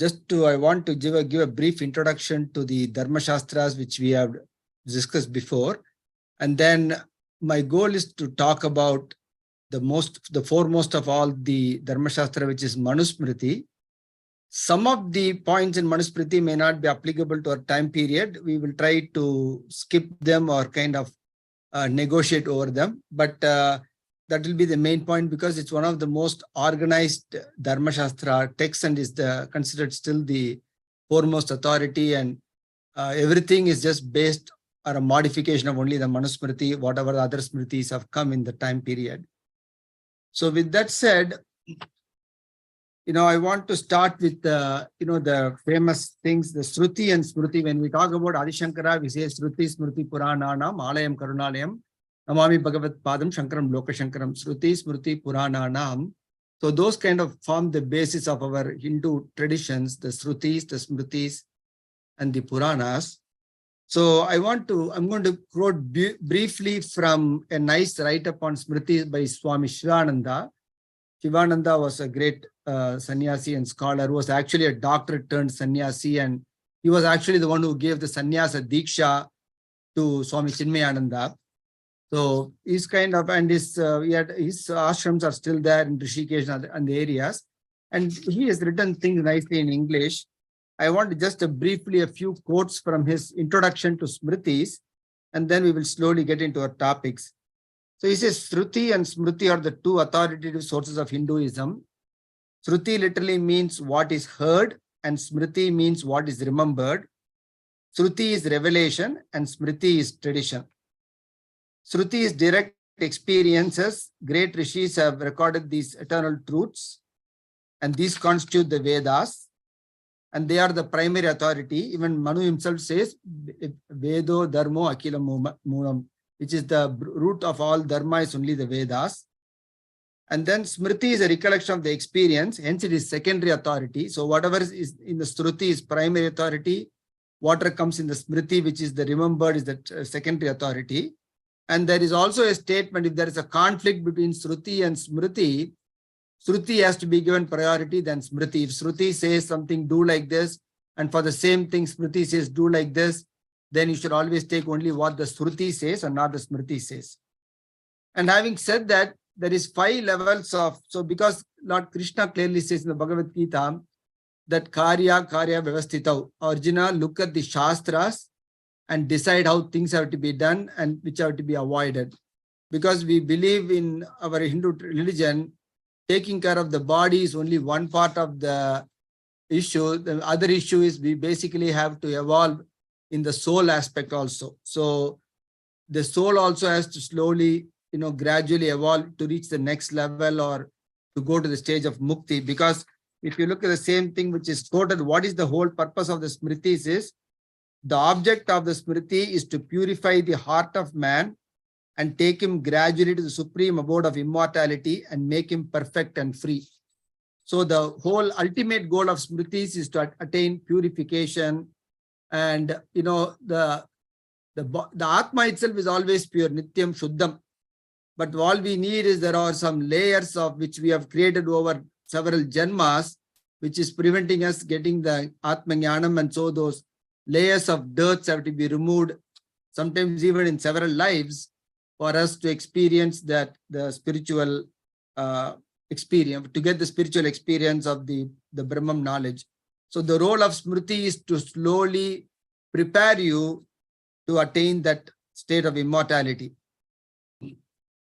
I want to give a brief introduction to the Dharma Shastras, which we have discussed before. And then my goal is to talk about the foremost of all the Dharma Shastra, which is Manusmriti. Some of the points in Manusmriti may not be applicable to our time period. We will try to skip them or kind of negotiate over them. But that will be the main point, because it's one of the most organized Dharma Shastra texts and is considered still the foremost authority, and everything is just based on a modification of only the Manusmriti, whatever the other Smritis have come in the time period. So with that said, I want to start with the famous things, the Shruti and Smriti. When we talk about Adi Shankara, we say Shruti, Smriti, Purananam, Alayam, Karunalayam, Namami Bhagavat Padam, Shankaram, Loka Shankaram, Shruti, Smriti, Purananam. So those kind of form the basis of our Hindu traditions, the Shrutis, the Smritis, and the Puranas. So I'm going to quote briefly from a nice write-up on Smritis by Swami Shivananda. Shivananda was a great sannyasi and scholar who was actually a doctor turned sannyasi, and he was actually the one who gave the sannyasa diksha to Swami Chinmayananda. So he's kind of, and his ashrams are still there in Rishikesh and the areas, and he has written things nicely in English. I want to just briefly a few quotes from his introduction to Smritis, and then we will slowly get into our topics. So he says, Shruti and Smriti are the two authoritative sources of Hinduism. Shruti literally means what is heard, and Smriti means what is remembered. Shruti is revelation, and Smriti is tradition. Shruti is direct experiences. Great rishis have recorded these eternal truths, and these constitute the Vedas, and they are the primary authority. Even Manu himself says, Vedo Dharmo Akila Moolam, which is the root of all Dharma is only the Vedas. And then Smriti is a recollection of the experience, hence it is secondary authority. So whatever is in the Shruti is primary authority. Whatever comes in the Smriti, which is the remembered, is the secondary authority. And there is also a statement, if there is a conflict between Shruti and Smriti, Shruti has to be given priority than Smriti. If Shruti says something, do like this, and for the same thing Smriti says, do like this, then you should always take only what the Shruti says and not the Smriti says. And having said that, there is 5 levels of, so because Lord Krishna clearly says in the Bhagavad Gita that Karya Vyavasthitau, Arjuna, look at the Shastras and decide how things have to be done and which have to be avoided. Because we believe in our Hindu religion, taking care of the body is only one part of the issue. The other issue is we basically have to evolve in the soul aspect also. So the soul also has to slowly, gradually evolve to reach the next level or to go to the stage of mukti. Because if you look at the same thing which is quoted, what is the whole purpose of the Smritis is, the object of the Smriti is to purify the heart of man and take him gradually to the supreme abode of immortality and make him perfect and free. So the whole ultimate goal of Smritis is to attain purification. And the Atma itself is always pure, Nityam Shuddham. But all we need is there are some layers of which we have created over several janmas, which is preventing us getting the Atma Jnanam, and so those layers of dirt have to be removed, sometimes even in several lives, for us to experience the spiritual experience, to get the spiritual experience of the Brahman knowledge. So the role of Smriti is to slowly prepare you to attain that state of immortality.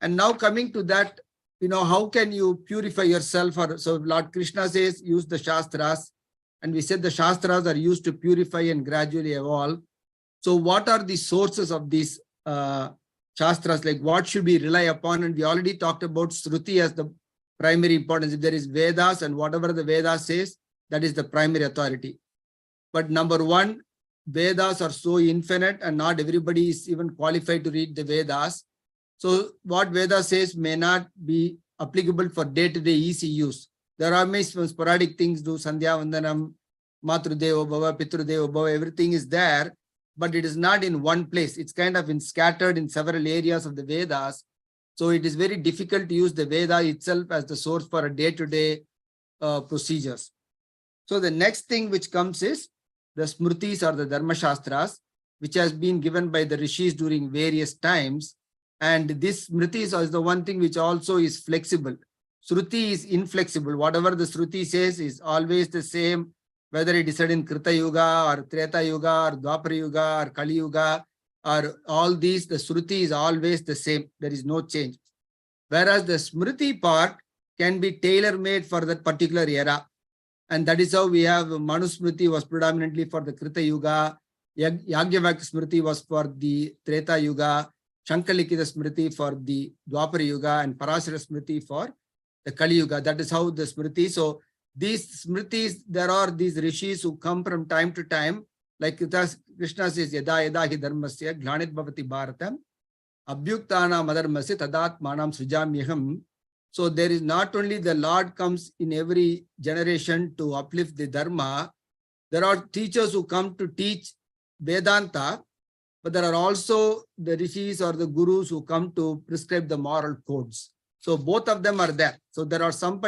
And now coming to that, how can you purify yourself? So Lord Krishna says, use the Shastras. And we said the Shastras are used to purify and gradually evolve. So what are the sources of these Shastras? Like what should we rely upon? And we already talked about Shruti as the primary importance. If there is Vedas and whatever the Vedas says, that is the primary authority. But number one, Vedas are so infinite and not everybody is even qualified to read the Vedas. So what Veda says may not be applicable for day-to-day easy use. There are many sporadic things, do Sandhya Vandanam, Matrudeva Bhava, Pitrudeva Bhava, everything is there, but it is not in one place. It's kind of scattered in several areas of the Vedas. So it is very difficult to use the Veda itself as the source for a day-to-day procedures. So the next thing which comes is the Smritis or the Dharma Shastras, which has been given by the rishis during various times. And this Smritis is the one thing which also is flexible. Shruti is inflexible. Whatever the Shruti says is always the same, whether it is said in Krita Yuga or Treta Yuga or Dwapara Yuga or Kali Yuga or all these, the Shruti is always the same. There is no change. Whereas the Smriti part can be tailor-made for that particular era. And that is how we have Manusmriti was predominantly for the Krita Yuga, Yagyavaka Smriti was for the Treta Yuga, Shankalikita Smriti for the Dwapara Yuga, and Parashara Smriti for the Kali Yuga. That is how the Smriti. So these Smritis, there are these rishis who come from time to time, like Krishna says, Yada Yada Hi Dharmasya Glanit Bhavati Bharatam Abhyuktana Madharmasya Tadat Manam Srijamyaham. So there is not only the Lord comes in every generation to uplift the Dharma, there are teachers who come to teach Vedanta, but there are also the rishis or the gurus who come to prescribe the moral codes. So both of them are there. So there are some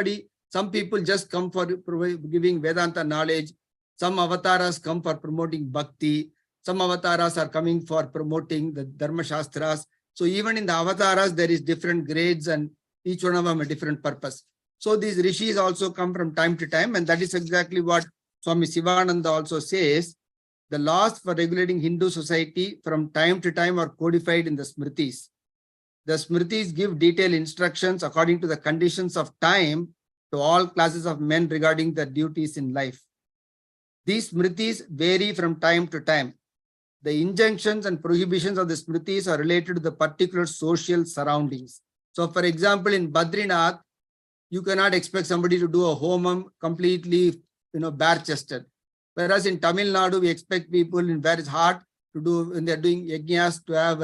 people just come for giving Vedanta knowledge. Some avatars come for promoting bhakti. Some avatars are coming for promoting the Dharma Shastras. So even in the avatars, there is different grades and each one of them a different purpose. So these rishis also come from time to time, and that is exactly what Swami Sivananda also says. The laws for regulating Hindu society from time to time are codified in the Smritis. The Smritis give detailed instructions according to the conditions of time to all classes of men regarding their duties in life. These Smritis vary from time to time. The injunctions and prohibitions of the Smritis are related to the particular social surroundings. So, for example, in Badrinath, you cannot expect somebody to do a homam completely, bare-chested. Whereas in Tamil Nadu, we expect people in where it's hot to do, when they're doing yajnas, to have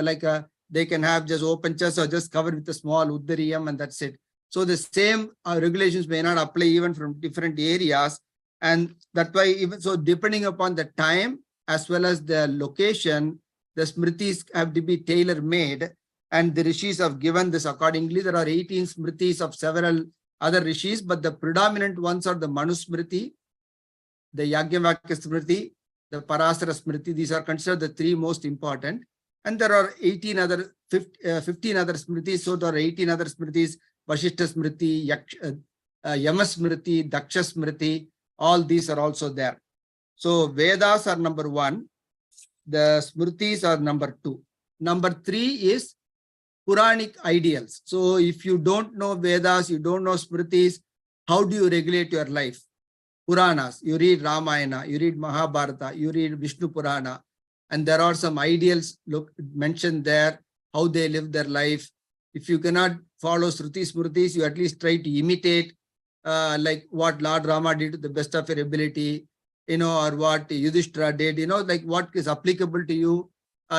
they can have just open chest or just covered with a small uddariyam and that's it. So the same regulations may not apply even from different areas. And that's why even so, depending upon the time as well as the location, the Smritis have to be tailor-made. And the rishis have given this accordingly. There are 18 Smritis of several other rishis, but the predominant ones are the Manusmriti, the Yagyavaka Smriti, the Parashara Smriti. These are considered the three most important. And there are 15 other Smritis. So there are 18 other Smritis, Vashishta Smriti, Yama Smriti, Daksha Smriti. All these are also there. So Vedas are number 1. The Smritis are number 2. Number 3 is Puranic ideals. So if you don't know Vedas, you don't know Smritis, how do you regulate your life? Puranas, you read Ramayana, you read Mahabharata, you read Vishnu Purana, and there are some ideals mentioned there, how they live their life. If you cannot follow Shruti Smritis, you at least try to imitate like what Lord Rama did to the best of your ability, or what Yudhishthira did, like what is applicable to you.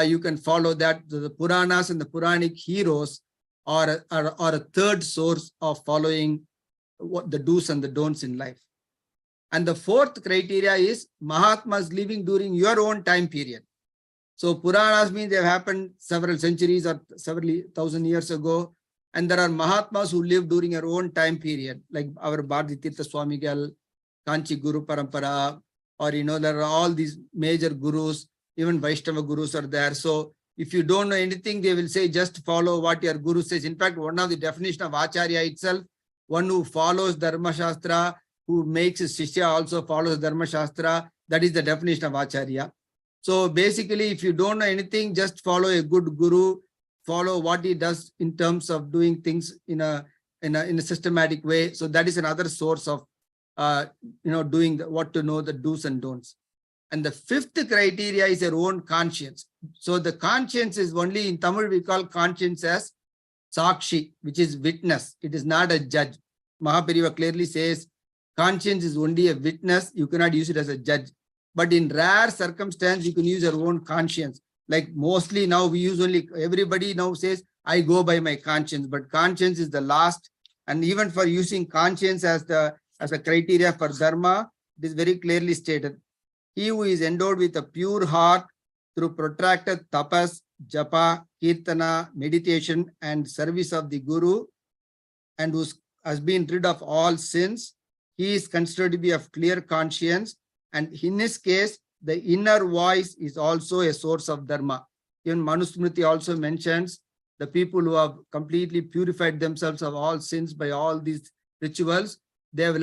You can follow that. The Puranas and the Puranic heroes are a third source of following what the do's and the don'ts in life. And the fourth criteria is Mahatmas living during your own time period. So Puranas means they have happened several centuries or several thousand years ago. And there are Mahatmas who live during your own time period, like our Bharati Tirtha Swamigal, Kanchi Guru Parampara, or there are all these major gurus. Even Vaishnava gurus are there. So if you don't know anything, they will say, just follow what your guru says. In fact, one of the definition of Acharya itself, one who follows Dharma Shastra, who makes his Shishya also follows Dharma Shastra. That is the definition of Acharya. So basically, if you don't know anything, just follow a good guru, follow what he does in terms of doing things in a systematic way. So that is another source of, doing what to know, the do's and don'ts. And the fifth criteria is your own conscience. So the conscience is only, in Tamil we call conscience as Sakshi, which is witness. It is not a judge. Mahapariva clearly says conscience is only a witness. You cannot use it as a judge. But in rare circumstance, you can use your own conscience. Like mostly now we use everybody now says, I go by my conscience, but conscience is the last. And even for using conscience as a criteria for dharma, it is very clearly stated. He who is endowed with a pure heart through protracted tapas, japa, kirtana, meditation, and service of the Guru, and who has been rid of all sins, he is considered to be of clear conscience. And in his case, the inner voice is also a source of dharma. Even Manusmriti also mentions the people who have completely purified themselves of all sins by all these rituals, they have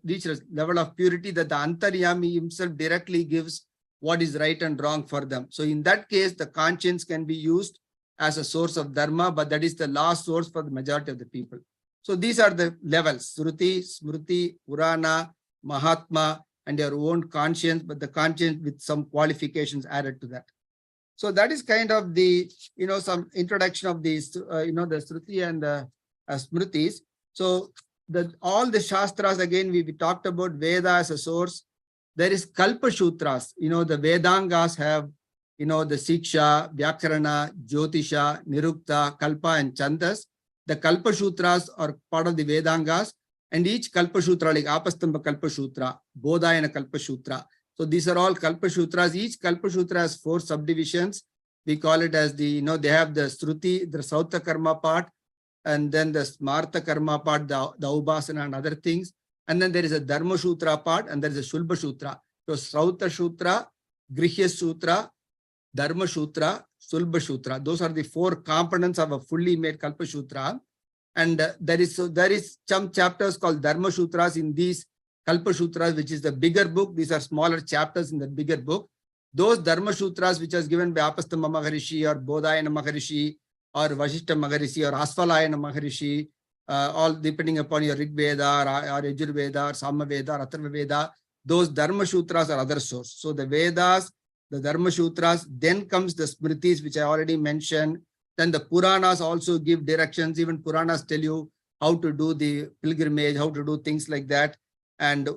reached a level of purity that the Antaryami himself directly gives what is right and wrong for them. So in that case, the conscience can be used as a source of dharma, but that is the last source for the majority of the people. So these are the levels: Sruti, Smriti, Purana, Mahatma, and your own conscience, but the conscience with some qualifications added to that. So that is kind of the, some introduction of these, the Sruti and the Smritis. So all the Shastras, again, we talked about Veda as a source. There is Kalpa Sutras, the Vedangas have, the Siksha, Vyakarana, Jyotisha, Nirukta, Kalpa, and Chandas. The Kalpa Sutras are part of the Vedangas, and each Kalpa Sutra, like Apastamba Kalpa Sutra, Bodhayana Kalpa Sutra. So these are all Kalpa Sutras. Each Kalpa Sutra has 4 subdivisions. We call it as the, they have the Sruti, the Sauta Karma part, and then the Smarta Karma part, the Upasana and other things. And then there is a Dharma Sutra part, and there is a Shulba Sutra. So Srauta Sutra, Grihya Sutra, Dharma Sutra, Sulba Sutra. Those are the 4 components of a fully made Kalpa Sutra. And there is some chapters called Dharma Sutras in these Kalpa Sutras, which is the bigger book. These are smaller chapters in the bigger book. Those Dharma Sutras, which was given by Apastamba Maharishi or Bodhayana Maharishi or Vasishta Maharishi or Asfalayana Maharishi, all depending upon your Rig Veda or Yajur Veda or Sama Veda or Atharva Veda, those Dharma Sutras are other source. So the Vedas, the Dharma Sutras, then comes the Smritis, which I already mentioned. Then the Puranas also give directions. Even Puranas tell you how to do the pilgrimage, how to do things like that. And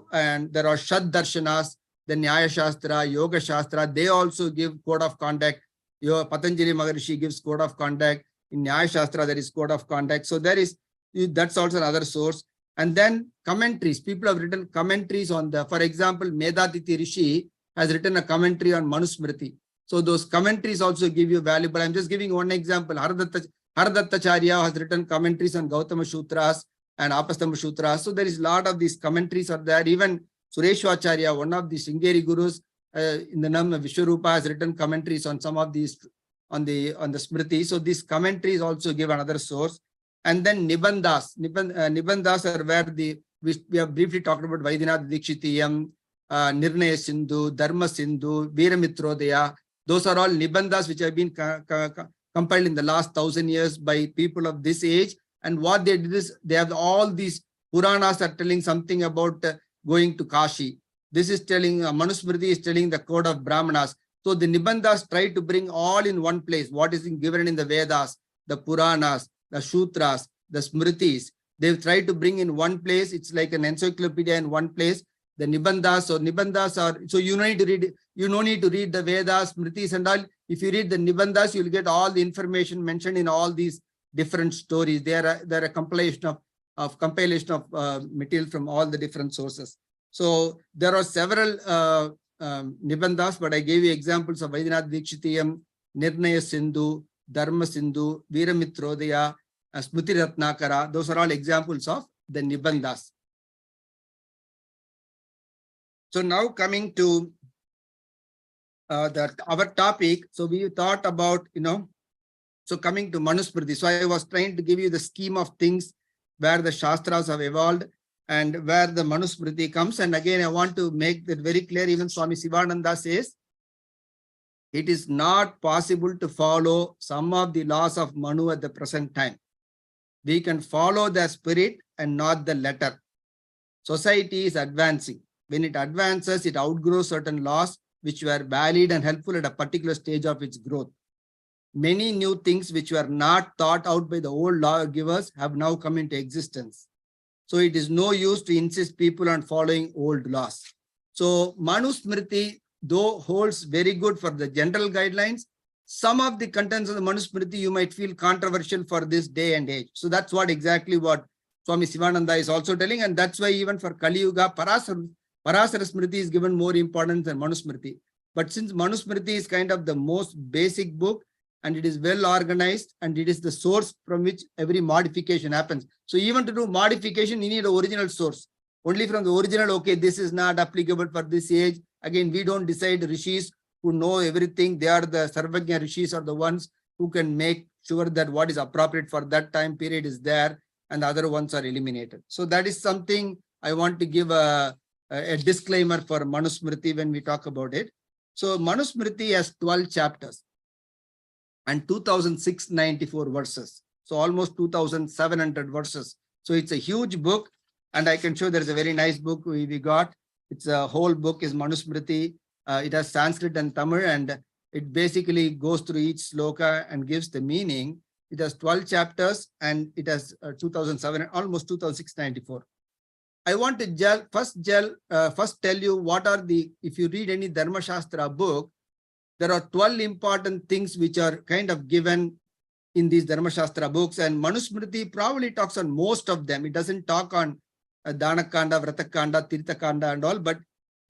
there are Shad Darshanas, the Nyaya Shastra, Yoga Shastra, they also give code of conduct. Patanjali Maharishi gives code of conduct. In Nyaya Shastra, there is code of conduct. So that's also another source. And then commentaries. People have written commentaries on for example, Medaditi Rishi has written a commentary on Manusmriti. So those commentaries also give you valuable. I'm just giving one example. Haradattacharya has written commentaries on Gautama Sutras and Apastamba Sutras. So there is a lot of these commentaries are there. Even Sureshwacharya, one of the Sringeri gurus in the name of Vishwarupa, has written commentaries on some of these on the Smriti. So these commentaries also give another source. And then Nibandhas. Nibandhas are where we have briefly talked about Vaidinath Dikshitiyam, Nirnaya Sindhu, Dharma Sindhu, Veeramitrodaya. Those are all Nibandhas which have been compiled in the last 1,000 years by people of this age. And what they did is they have all these Puranas are telling something about going to Kashi. This is telling, Manusmriti is telling the code of Brahmanas. So the Nibandhas try to bring all in one place. What is given in the Vedas, the Puranas, the Sutras, the Smritis. They've tried to bring in one place. It's like an encyclopedia in one place. The Nibandhas, so Nibandhas are, so you don't need to read the Vedas, Smritis and all. If you read the Nibandhas, you'll get all the information mentioned in all these different stories. They're a compilation of material from all the different sources. So there are several Nibandhas, but I gave you examples of Vaidinath Dikshitiyam, Nirnaya Sindhu, Dharma Sindhu, Veeramitrodaya, Smriti Ratnakara. Those are all examples of the Nibandhas. So now coming to our topic. So we thought about, so coming to Manusmriti. So I was trying to give you the scheme of things where the Shastras have evolved and where the Manusmriti comes. And again, I want to make that very clear. Even Swami Sivananda says, it is not possible to follow some of the laws of Manu at the present time. We can follow the spirit and not the letter. Society is advancing. When it advances, it outgrows certain laws which were valid and helpful at a particular stage of its growth. Many new things which were not thought out by the old lawgivers have now come into existence. So it is no use to insist people on following old laws. So Manusmriti, though, holds very good for the general guidelines. Some of the contents of the Manusmriti you might feel controversial for this day and age. So that's exactly what Swami Sivananda is also telling. And that's why even for Kali Yuga, Parasara Smriti is given more importance than Manusmriti. But since Manusmriti is kind of the most basic book and it is well organized and it is the source from which every modification happens. So even to do modification, you need an original source. only from the original, okay, this is not applicable for this age. Again, we don't decide. Rishis who know everything, they are the Sarvagya Rishis are the ones who can make sure that what is appropriate for that time period is there and the other ones are eliminated. So that is something I want to give a disclaimer for Manusmriti when we talk about it. So Manusmriti has 12 chapters and 2,694 verses. So almost 2,700 verses. So it's a huge book, and I can show there's a very nice book we got. It's a whole book is Manusmriti. It has Sanskrit and Tamil, and it basically goes through each sloka and gives the meaning. It has 12 chapters and it has 2,700, almost 2,694. I want to first tell you what are the, if you read any Dharma Shastra book, there are 12 important things which are kind of given in these Dharma Shastra books, and Manusmriti probably talks on most of them. It doesn't talk on Danakanda, Vratakanda, Tirthakanda and all, but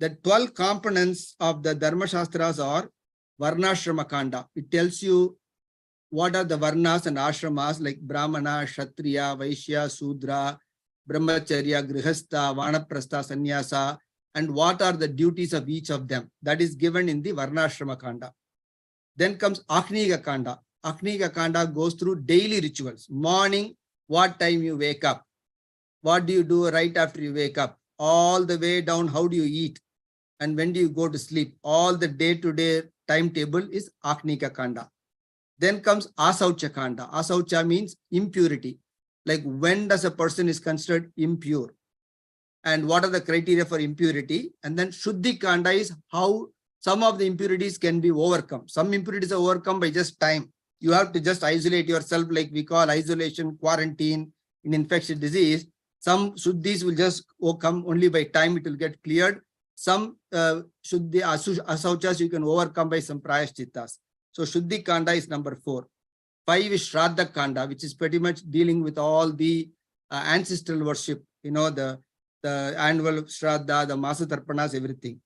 the 12 components of the Dharma Shastras are Varnashrama Kanda. It tells you what are the Varnas and Ashramas like Brahmana, Kshatriya, Vaishya, Sudra, Brahmacharya, Grihastha, Vanaprastha, Sannyasa, and what are the duties of each of them. That is given in the Varnashrama Kanda. Then comes Akniga Kanda. Akniga Kanda goes through daily rituals. Morning, what time you wake up? What do you do right after you wake up? All the way down, how do you eat? And when do you go to sleep? All the day-to-day timetable is Akniga Kanda. Then comes Asaucha Kanda. Asaucha means impurity. Like when does a person is considered impure? And what are the criteria for impurity? And then Shuddhi Kanda is how some of the impurities can be overcome. Some impurities are overcome by just time. You have to just isolate yourself, like we call isolation, quarantine in infectious disease. Some Shuddhis will just come only by time, it will get cleared. Some Shuddhi Asauchas you can overcome by some Prayashchittas. So Shuddhi Kanda is number 4. 5 is Shraddha Kanda, which is pretty much dealing with all the ancestral worship, you know, the annual Shraddha, the Masa Tarpanas, everything.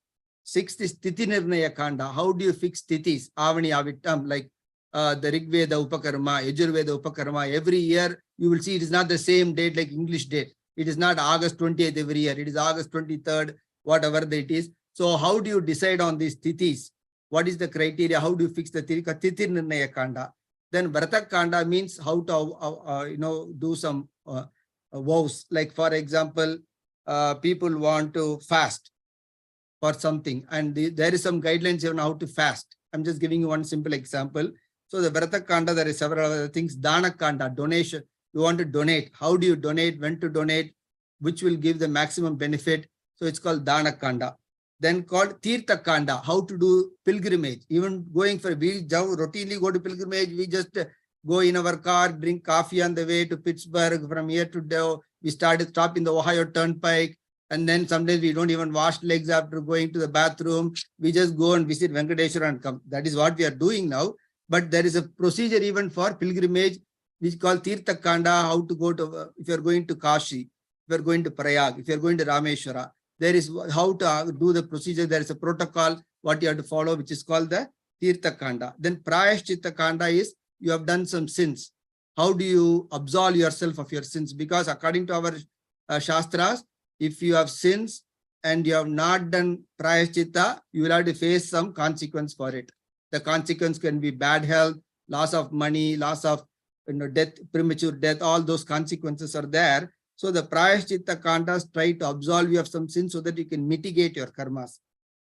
6th is Tithi Nirnaya Kanda. How do you fix Tithis? Avani Avittam, like the Rig Veda Upakarma, Yajur Veda Upakarma. Every year you will see it is not the same date like English date. It is not August 20th every year. It is August 23rd, whatever it is. So how do you decide on these Tithis? What is the criteria? How do you fix the Tithi Nirnaya Kanda? Then Vrata Kanda means how to do some vows. Like for example, people want to fast for something, and there is some guidelines on how to fast. I'm just giving you one simple example. So the Vrata Kanda, there is several other things. Dana Kanda, donation. You want to donate. How do you donate? When to donate? Which will give the maximum benefit? So it's called Dana Kanda. Then called Tirtha Kanda, how to do pilgrimage. Even going for, we routinely go to pilgrimage. We just go in our car, drink coffee on the way to Pittsburgh. From here to there, we stop in the Ohio Turnpike. And then sometimes we don't even wash legs after going to the bathroom. We just go and visit Venkateshwara and come. That is what we are doing now. But there is a procedure even for pilgrimage, which is called Tirtha Kanda, how to go to, if you are going to Kashi, if you are going to Prayag, if you are going to Rameshwara. There is how to do the procedure. There is a protocol, what you have to follow, which is called the Tirtha Kanda. Then Prayashchitta Kanda is you have done some sins. How do you absolve yourself of your sins? Because according to our Shastras, if you have sins and you have not done Prayashchitta, you will have to face some consequence for it. The consequence can be bad health, loss of money, loss of death, premature death, all those consequences are there. So the Prayashchitta Kandas try to absolve you of some sins so that you can mitigate your karmas.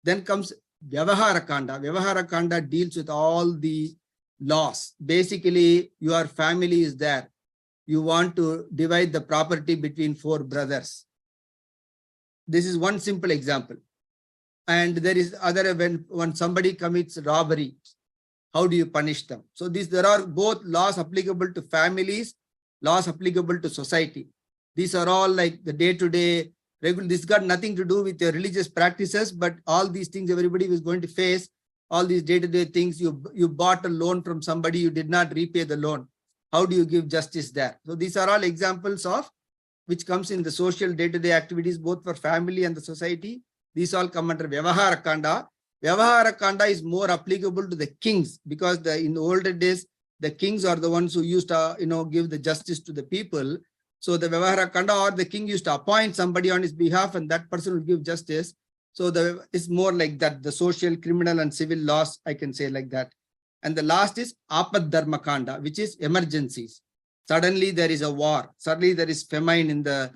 Then comes Vyavahara Kanda. Vyavahara Kanda deals with all the laws. Basically, your family is there. You want to divide the property between 4 brothers. This is one simple example. And there is other when somebody commits robbery, how do you punish them? So there are both laws applicable to families, laws applicable to society. These are all like the day-to-day regular. This got nothing to do with your religious practices, but all these things everybody is going to face, all these day-to-day things. You bought a loan from somebody, you did not repay the loan. How do you give justice there? So these are all examples of which comes in the social day-to-day activities, both for family and the society. These all come under Vyavahara Kanda. Vyavahara Kanda is more applicable to the kings because in the older days, the kings are the ones who used to give the justice to the people. So the Vyavahara Kanda, or the king used to appoint somebody on his behalf and that person will give justice. So it's more like that, the social, criminal and civil laws, I can say like that. And the last is Apad Dharma Kanda, which is emergencies. Suddenly there is a war. Suddenly there is famine in the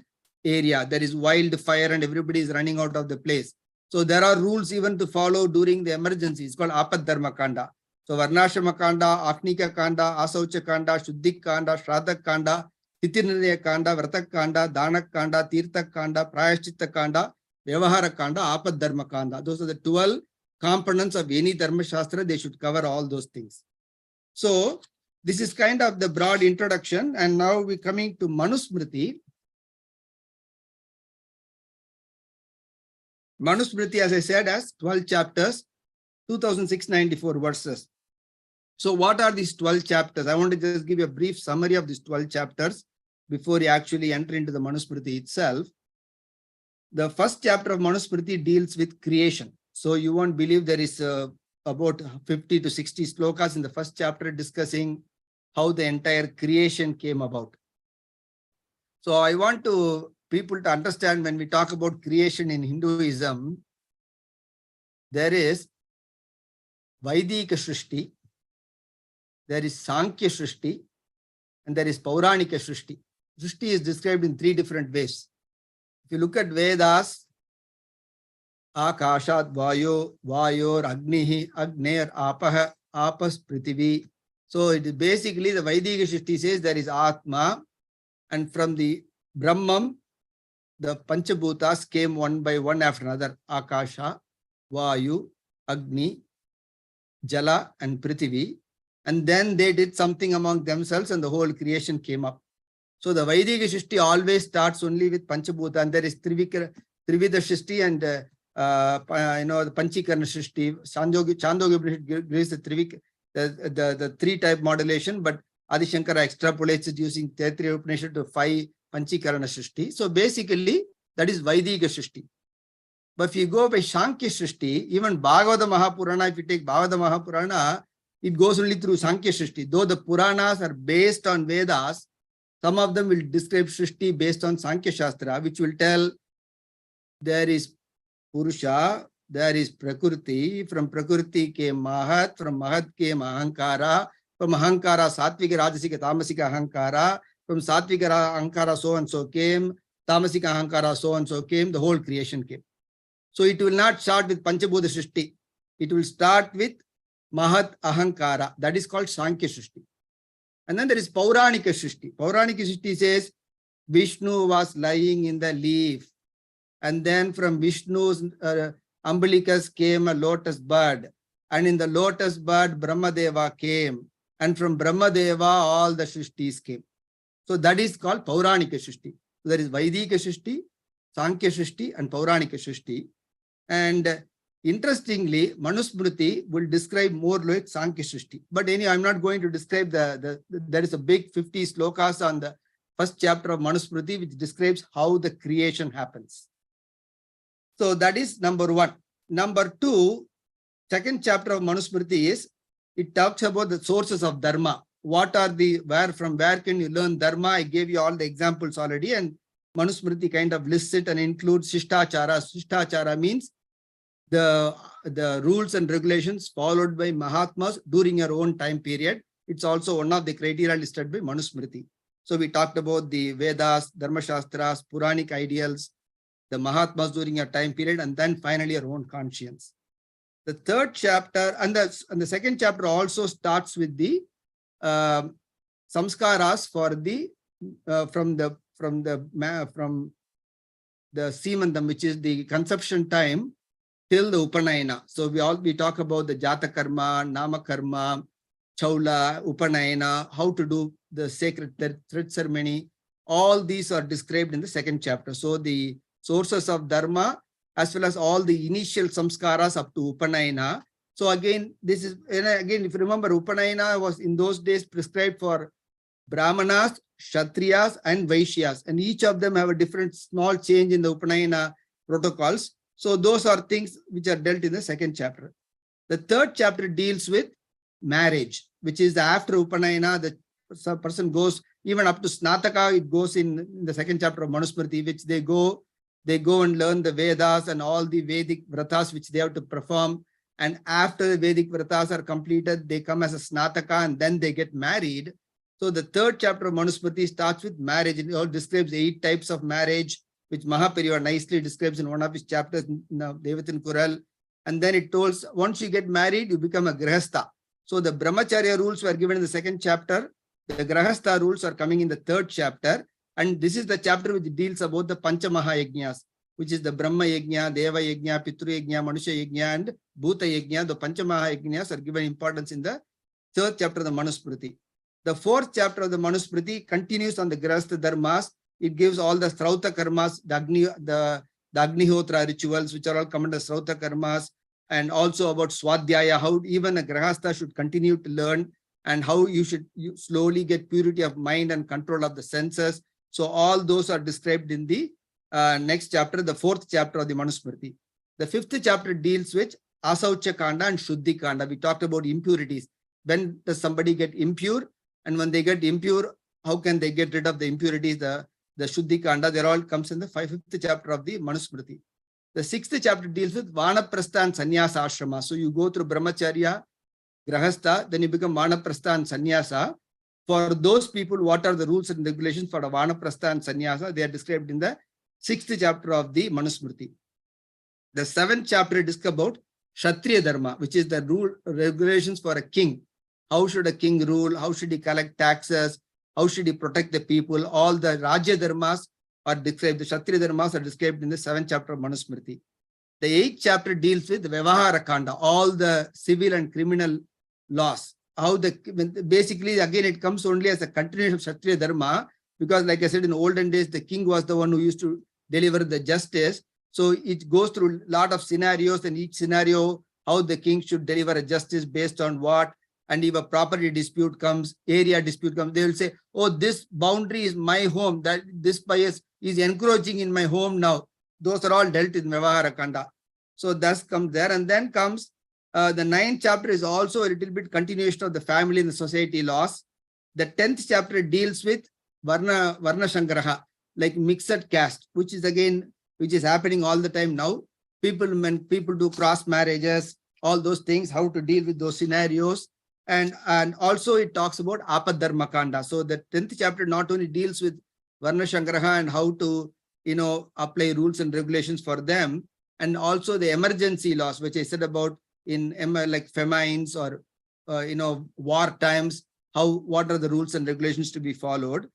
area. There is wildfire and everybody is running out of the place. So there are rules even to follow during the emergency. It's called Apad Dharma Kanda. So Varnashrama Kanda, Aknika Kanda, Asaucha Kanda, Shuddhik Kanda, Shraddha Kanda, Titirniraya Kanda, Vratak Kanda, Danak Kanda, Tirtha Kanda, Prayashchitta Kanda, Vyavahara Kanda, Apad Dharma Kanda. Those are the 12 components of any Dharma Shastra. They should cover all those things. So this is kind of the broad introduction. And now we're coming to Manusmriti. Manusmriti, as I said, has 12 chapters, 2,694 verses. So what are these 12 chapters? I want to just give you a brief summary of these 12 chapters before you actually enter into the Manusmriti itself. The first chapter of Manusmriti deals with creation. So you won't believe there is about 50 to 60 slokas in the first chapter discussing how the entire creation came about. So I want people to understand, when we talk about creation in Hinduism, there is Vaidika Shrishti, there is Sankhya Shrishti, and there is Pauranika Shrishti. Shrishti is described in 3 different ways. If you look at Vedas, Akashat Vayo, Vayor, Agnihi, Agner, Apaha, Apas, Prithvi. So it is basically the Vaidika Shrishti says there is Atma, and from the Brahman, the Panchabhutas came one by one after another. Akasha, Vayu, Agni, Jala, and Prithvi. And then they did something among themselves and the whole creation came up. So the Vaidika Shrishti always starts only with Panchabhuta, and there is Trivida Shrishti and the Panchikarna Shrishti. Chandogya gives the 3-type modulation, but Adi Shankara extrapolates it using Taittiriya Upanishad to 5 Panchikarana Shrishti. So basically, that is Vaidika Shrishti. But if you go by Sankhya Shrishti, even Bhagavata Mahapurana, if you take Bhagavata Mahapurana, it goes only through Sankhya Shrishti. Though the Puranas are based on Vedas, some of them will describe Shrishti based on Sankhya Shastra, which will tell there is Purusha, there is Prakriti, from Prakriti came Mahat, from Mahat came Ahankara, from Ahankara Sattvika, Rajasika, Tamasika Ahankara, from Sattvika Ahankara so and so came, Tamasika Ahankara so and so came, the whole creation came. So it will not start with Panchabhuta Shrishti. It will start with Mahat Ahankara. That is called Sankhya Shrishti. And then there is Pauranika Shrishti. Pauranika Shrishti says Vishnu was lying in the leaf. And then from Vishnu's umbilicus came a lotus bud. And in the lotus bud, Brahmadeva came. And from Brahmadeva, all the Shrishtis came. So that is called Pauranika Shrishti. So there is Vaidika Shrishti, Sankhya Shrishti, and Pauranika Shrishti. And interestingly, Manusmriti will describe more like Sankhya Shrishti. But anyway, I'm not going to describe there is a big 50 slokas on the first chapter of Manusmriti, which describes how the creation happens. So that is number 1. Number 2, second chapter of Manusmriti is, it talks about the sources of Dharma. What are from where can you learn Dharma? I gave you all the examples already, and Manusmriti kind of lists it and includes Shishtachara. Shishtachara means the rules and regulations followed by Mahatmas during your own time period. It's also one of the criteria listed by Manusmriti. So we talked about the Vedas, Dharma Shastras, Puranic ideals, the Mahatmas during your time period, and then finally your own conscience. The third chapter and the second chapter also starts with the samskaras for the from the Seemandam, which is the conception time till the Upanayana. So we talk about the Jata Karma, Nama Karma, Chaula, Upanayana, how to do the sacred thread ceremony. All these are described in the second chapter. So the sources of Dharma, as well as all the initial samskaras up to Upanayana. So again, if you remember, Upanayana was in those days prescribed for Brahmanas, Kshatriyas, and Vaishyas. And each of them have a different small change in the Upanayana protocols. So those are things which are dealt in the second chapter. The third chapter deals with marriage, which is after Upanayana, the person goes even up to Snataka, it goes in the second chapter of Manusmriti, which they go and learn the Vedas and all the Vedic vratas which they have to perform. And after the Vedic vratas are completed, they come as a Snataka and then they get married. So the third chapter of Manusmriti starts with marriage. It all describes 8 types of marriage, which Mahapariva nicely describes in one of his chapters, Devatin Kural. And then it tells, once you get married, you become a Grihastha. So the Brahmacharya rules were given in the second chapter. The Grihastha rules are coming in the third chapter. And this is the chapter which deals about the Pancha Mahayajnas, which is the Brahma Yajna, Deva Yajna, Pitru Yajna, Manusha Yajna, and Bhuta Yajna. The Pancha Mahayajnas are given importance in the third chapter of the Manusmriti. The fourth chapter of the Manusmriti continues on the Grihastha Dharmas. It gives all the Srauta Karmas, the Agnihotra rituals, which are all come under Srauta Karmas, and also about Swadhyaya, how even a Grihastha should continue to learn, and how you slowly get purity of mind and control of the senses. So all those are described in the next chapter, the fourth chapter of the Manusmriti. The fifth chapter deals with Asaucha Kanda and Shuddhi Kanda. We talked about impurities. When does somebody get impure? And when they get impure, how can they get rid of the impurities? The Shuddhi Kanda, they all comes in the fifth chapter of the Manusmriti. The sixth chapter deals with Vanaprastha and Sannyasa Ashrama. So you go through Brahmacharya, Grihastha, then you become Vanaprastha and Sannyasa. For those people, what are the rules and regulations for the Vanaprastha and Sannyasa? They are described in the sixth chapter of the Manusmriti. The seventh chapter discusses about Kshatriya Dharma, which is the regulations for a king. How should a king rule? How should he collect taxes? How should he protect the people? All the Rajya Dharmas are described, the Kshatriya Dharmas are described in the seventh chapter of Manusmriti. The eighth chapter deals with the Vyavahara Kanda, all the civil and criminal laws. Basically, again, it comes only as a continuation of Kshatriya Dharma, because like I said, in olden days, the king was the one who used to deliver the justice. So it goes through a lot of scenarios, and each scenario, how the king should deliver a justice based on what. And if a property dispute comes, area dispute comes, they will say, oh, this boundary is my home, that this bias is encroaching in my home now. Those are all dealt in Vyavahara Kanda. So thus comes there. And then comes the ninth chapter is also a little bit continuation of the family and the society laws. The 10th chapter deals with Varna Shankaraha, like mixed caste, which is happening all the time now. When people do cross marriages, all those things, how to deal with those scenarios. And also it talks about Apadharma Kanda. So the 10th chapter not only deals with Varna Shankaraha and how to, apply rules and regulations for them, and also the emergency laws, which I said about in like famines or, war times, what are the rules and regulations to be followed.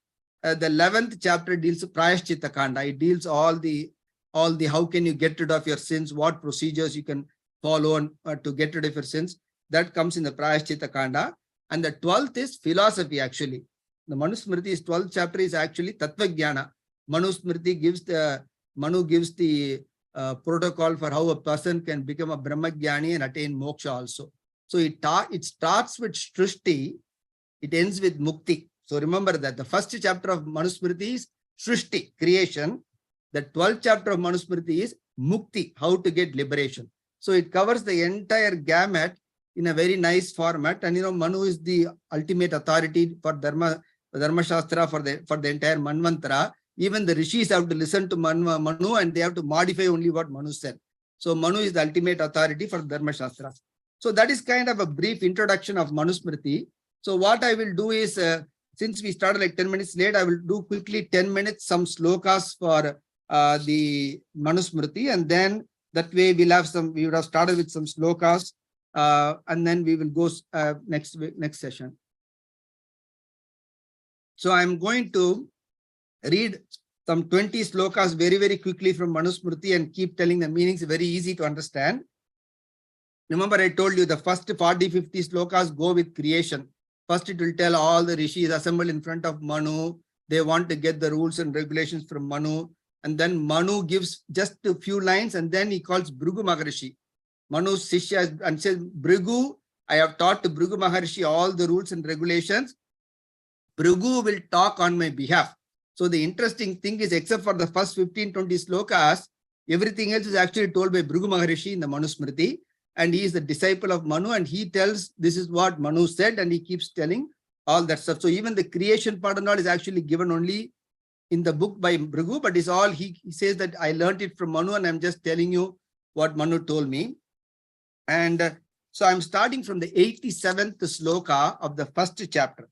The 11th chapter deals with Prayashchitta Kanda. It deals all the how can you get rid of your sins, what procedures you can follow to get rid of your sins. That comes in the Prayashchitta Kanda. And the 12th is philosophy, actually. The Manusmriti's 12th chapter is actually Tattva Jnana. Manusmriti gives the protocol for how a person can become a Brahmajnani and attain moksha also. So it starts with Srishti, it ends with Mukti. So remember that the first chapter of Manusmriti is Srishti, creation. The 12th chapter of Manusmriti is Mukti, how to get liberation. So it covers the entire gamut in a very nice format. And Manu is the ultimate authority for Dharma Shastra for the entire Manvantara. Even the rishis have to listen to Manu and they have to modify only what Manu said. So Manu is the ultimate authority for Dharma Shastra. So that is kind of a brief introduction of Manusmriti. So what I will do is, since we started like 10 minutes late, I will do quickly 10 minutes, some slokas for the Manusmriti. And then that way we would have started with some slokas. And then we will go next session. So I'm going to read some 20 slokas very, very quickly from Manusmriti and keep telling the meanings, very easy to understand. Remember, I told you the first 40-50 slokas go with creation. First, it will tell all the rishis assembled in front of Manu. They want to get the rules and regulations from Manu. And then Manu gives just a few lines and then he calls Bhrigu Maharishi. Manu's Sishya and says, Bhrigu, I have taught to Bhrigu Maharishi all the rules and regulations. Bhrigu will talk on my behalf. So the interesting thing is, except for the first 15-20 slokas, everything else is actually told by Bhrigu Maharishi in the Manusmriti. And he is the disciple of Manu and he tells this is what Manu said and he keeps telling all that stuff. So even the creation part and all is actually given only in the book by Bhrigu, but it's all, he says that I learned it from Manu and I'm just telling you what Manu told me. And so I'm starting from the 87th sloka of the first chapter,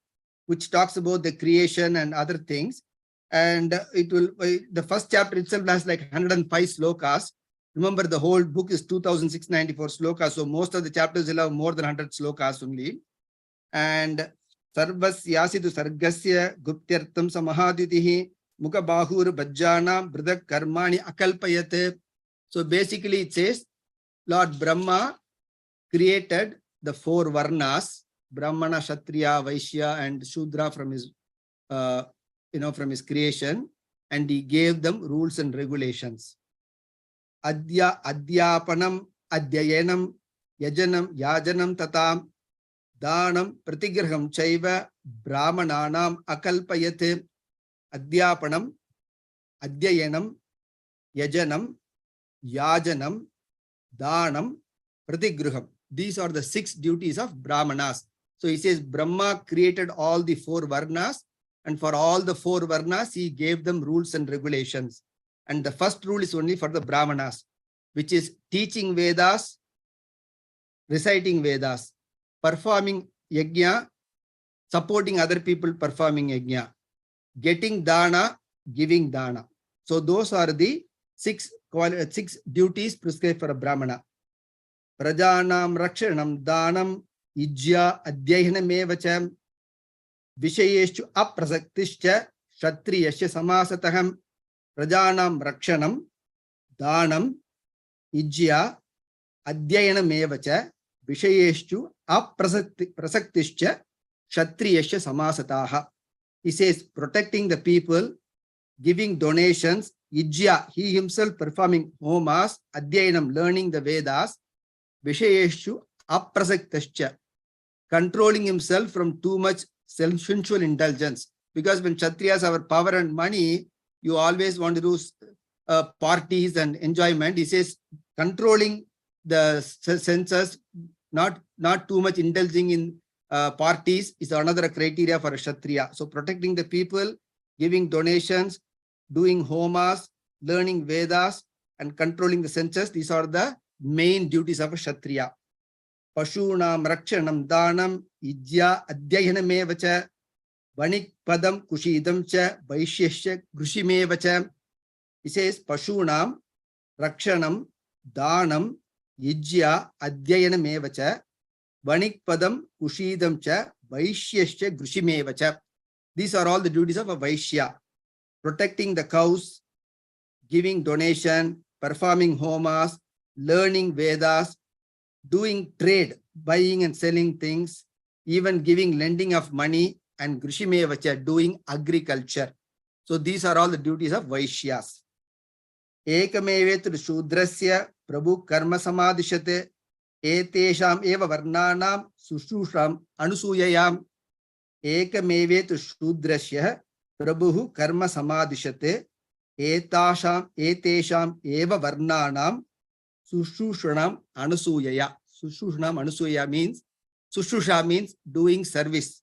which talks about the creation and other things. And the first chapter itself has like 105 slokas. Remember, the whole book is 2,694 slokas. So most of the chapters will have more than 100 slokas only. And Sarvasyasitu Sargasya Guptyartam Samahaditihi Mukha Bahur Bhajjana Bridak Karmani Akalpayate. So basically it says Lord Brahma created the four varnas, Brahmana, Kshatriya, Vaishya, and Shudra from his from his creation, and he gave them rules and regulations. Adhyapanam, Adhyayanam, Yajanam, Yajanam Tatam, Danam, Pratigraham Chaiva, Brahmananam, Akalpayate, Adhyapanam, Adhyayanam, Yajanam, Yajanam, Danam, Pratigraham. These are the 6 duties of Brahmanas. So he says Brahma created all the 4 varnas, and for all the 4 varnas, he gave them rules and regulations. And the first rule is only for the Brahmanas, which is teaching Vedas, reciting Vedas, performing yajna, supporting other people performing yajna, getting dana, giving dana. So those are the 6 duties prescribed for a Brahmana. Prajanam rakshanam danam ijya adhyayanam evacham vishayeshu aprasaktischa kshatriyasya samasataham. Prajanam rakshanam danam ijya adhyayanam evacha vishayeshu aprasaktischa kshatriyasya samasataha. He says protecting the people, giving donations, ijya, he himself performing homas, adhyayanam, learning the Vedas, Vishayeshu aprasaktascha, controlling himself from too much sensual indulgence. Because when Kshatriyas have power and money, you always want to do parties and enjoyment. He says controlling the senses, not too much indulging in parties is another criteria for a Kshatriya. So protecting the people, giving donations, doing homas, learning Vedas, and controlling the senses. These are the main duties of a Kshatriya. Pashunam rakshanam danam ijya adhyayanam vanik padam kushidam cha vaishyasya grushime. He says Pashunam rakshanam danam ijya adhyayanam vanik padam kushidam cha vaishyasya grushime. These are all the duties of a Vaishya. Protecting the cows, giving donation, performing homas, learning Vedas, doing trade, buying and selling things, even giving lending of money, and Grishime, doing agriculture. So these are all the duties of Vaishyas. Ekamevetu Shudrasya Prabhu Karma Samadhishate Etesham Eva Varnanam Sushusham Anusuyayam. Ekamevetu Shudrasya Prabhu Karma Samadhishate Etesham Eva Varnanam Sushushanam Anusuyaya. Sushushanam Anusuyaya means, Sushusha means doing service.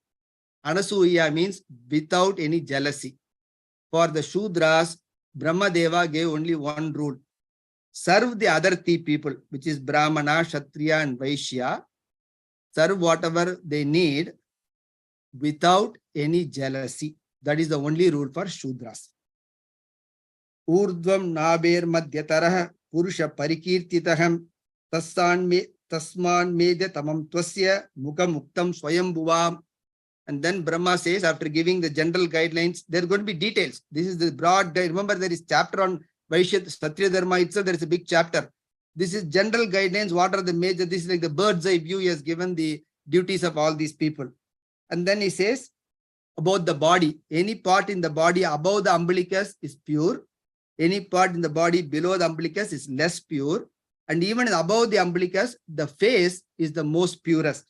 Anasuya means without any jealousy. For the Shudras, Brahmadeva gave only one rule. Serve the other 3 people, which is Brahmana, Kshatriya, and Vaishya. Serve whatever they need without any jealousy. That is the only rule for Shudras. Urdvam Naber Madhyataraha Purusha Parikirtitaham Tasman Medya Tamam Twasya Mukha Muktam Swayambhuvam. And then Brahma says, after giving the general guidelines, there are going to be details. This is the broad, remember there is chapter on Vaishya, Kshatriya Dharma itself, there is a big chapter. This is general guidelines, what are the major, this is like the bird's eye view he has given the duties of all these people. And then he says about the body, any part in the body above the umbilicus is pure, any part in the body below the umbilicus is less pure, and even above the umbilicus, the face is the most purest.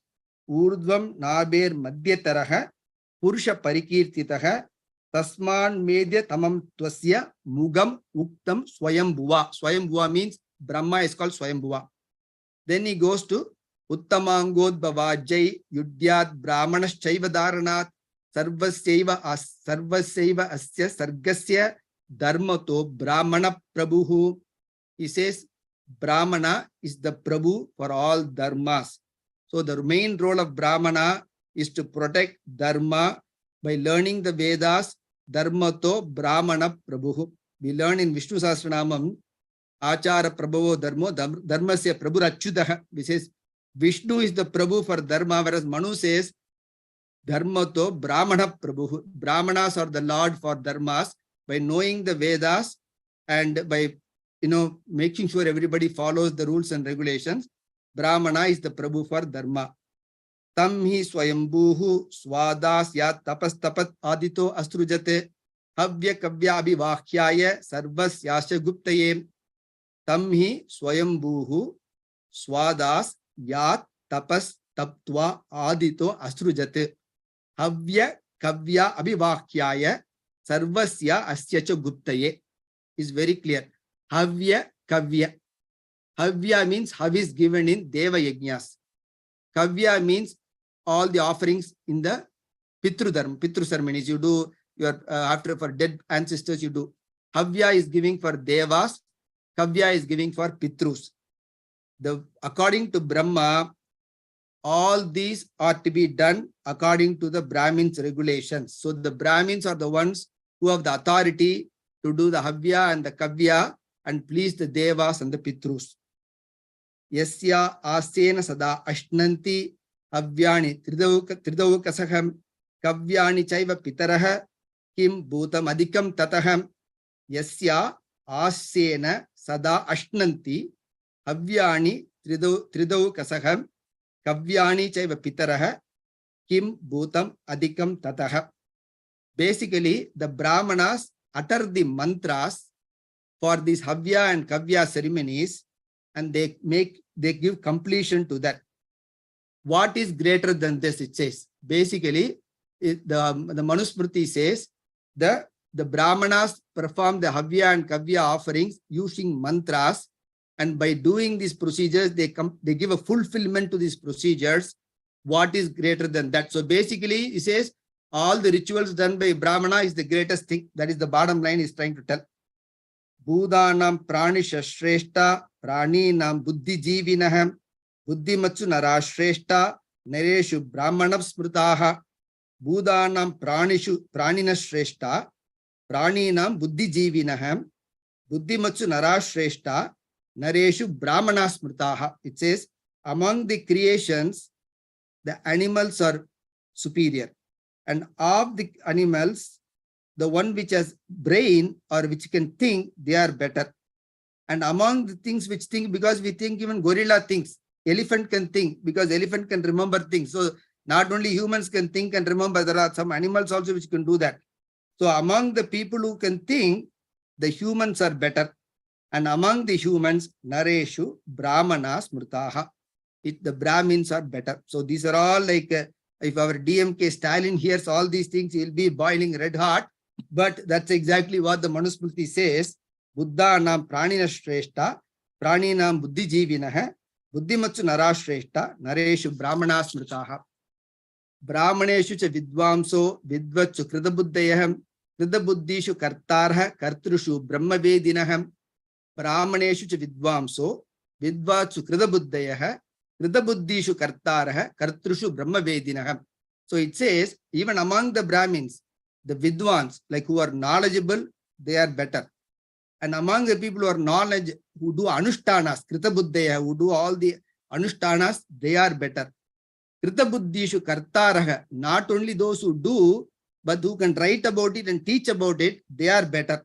Urdvam Naber Madhyataraha Purusha Parikirtitaha Tasman Medya Tamam Twasya Mugam Uktam Swayambhuva. Swayambhuva means Brahma is called Swayambhuva. Then he goes to Uttamangod Yudyat Brahmanashchaiva Dharanat Sarvasaiva Asya Sargasya Dharmato Brahmana Prabhu. He says Brahmana is the Prabhu for all dharmas. So the main role of Brahmana is to protect dharma by learning the Vedas. Dharmato Brahmana Prabhu. We learn in Vishnu Sahasranamam, Achara Prabhavo Dharmo, Dharmasya Prabhurachyudaha. We says Vishnu is the Prabhu for dharma, whereas Manu says Dharmato Brahmana Prabhu. Brahmanas are the Lord for dharmas. By knowing the Vedas and by making sure everybody follows the rules and regulations, Brahmana is the Prabhu for dharma. Tamhi swayambhuhu swadas yat tapas tapat adito astrujate havya kavya abhivahyaya sarvasyasya guptaye. Tamhi swayambhuhu swadas yat tapas taptva adito astrujate havya kavya abhivahyaya sarvasya asyacha guptaye. Is very clear. Havya kavya. Havya means hav is given in Deva Yajnas. Kavya means all the offerings in the Pitru ceremonies. You do your after for dead ancestors, you do. Havya is giving for Devas. Kavya is giving for Pitrus. According to Brahma, all these are to be done according to the Brahmins' regulations. So the Brahmins are the ones who have the authority to do the Havya and the Kavya and please the Devas and the Pitrus. Yasya asena sada ashnanti Havyani tridavukasaham Kavyani chaiva pitaraha kim bhutam adhikam tataham. Yasya asena sada ashnanti Havyani tridavukasaham Kavyani chaiva pitaraha kim bhutam adhikam tataham. Basically, the Brahmanas utter the mantras for these Havya and Kavya ceremonies and they give completion to that. What is greater than this? It says, basically, the Manusmriti says the Brahmanas perform the Havya and Kavya offerings using mantras, and by doing these procedures, they give a fulfillment to these procedures. What is greater than that? So basically, he says, all the rituals done by Brahmana is the greatest thing. That is the bottom line he's trying to tell. Bhudanam pranisha shreshta praninam buddhi jivinaham buddhimatsu narashreshta nareshu brahmanam smrutaha. Bhudanam pranina shreshta praninam buddhi jivinaham buddhimatsu narashreshta nareshu brahmana smrutaha. It says, among the creations, the animals are superior. And of the animals, the one which has brain or which can think, they are better. And among the things which think, because we think even gorilla thinks, elephant can think because elephant can remember things. So not only humans can think and remember, there are some animals also which can do that. So among the people who can think, the humans are better. And among the humans, nareshu brahmana smrutaha. The Brahmins are better. So these are all like, if our DMK Stalin hears all these things, he'll be boiling red hot. But that's exactly what the Manusmriti says. Buddha nam pranina shreshta, praninam buddhi jivinaha, buddhimatsu narashreshta, nareshu brahmana smritaha. Brahmaneshu cha vidvamso, vidvatsu kridabuddhayaham, kridabuddhishu kartarha, kartrushu brahmavedinaham. Brahmaneshu cha vidvamso, vidvatsu kridabuddhayaha, kridabuddhishu kartarha, kartrushu brahmavedinaham. So it says, even among the Brahmins, the Vidwans, like who are knowledgeable, they are better. And among the people who are knowledge, who do anushtanas, kritabuddhaya, who do all the anushtanas, they are better. Kritabuddhishu kartaraha, not only those who do, but who can write about it and teach about it, they are better.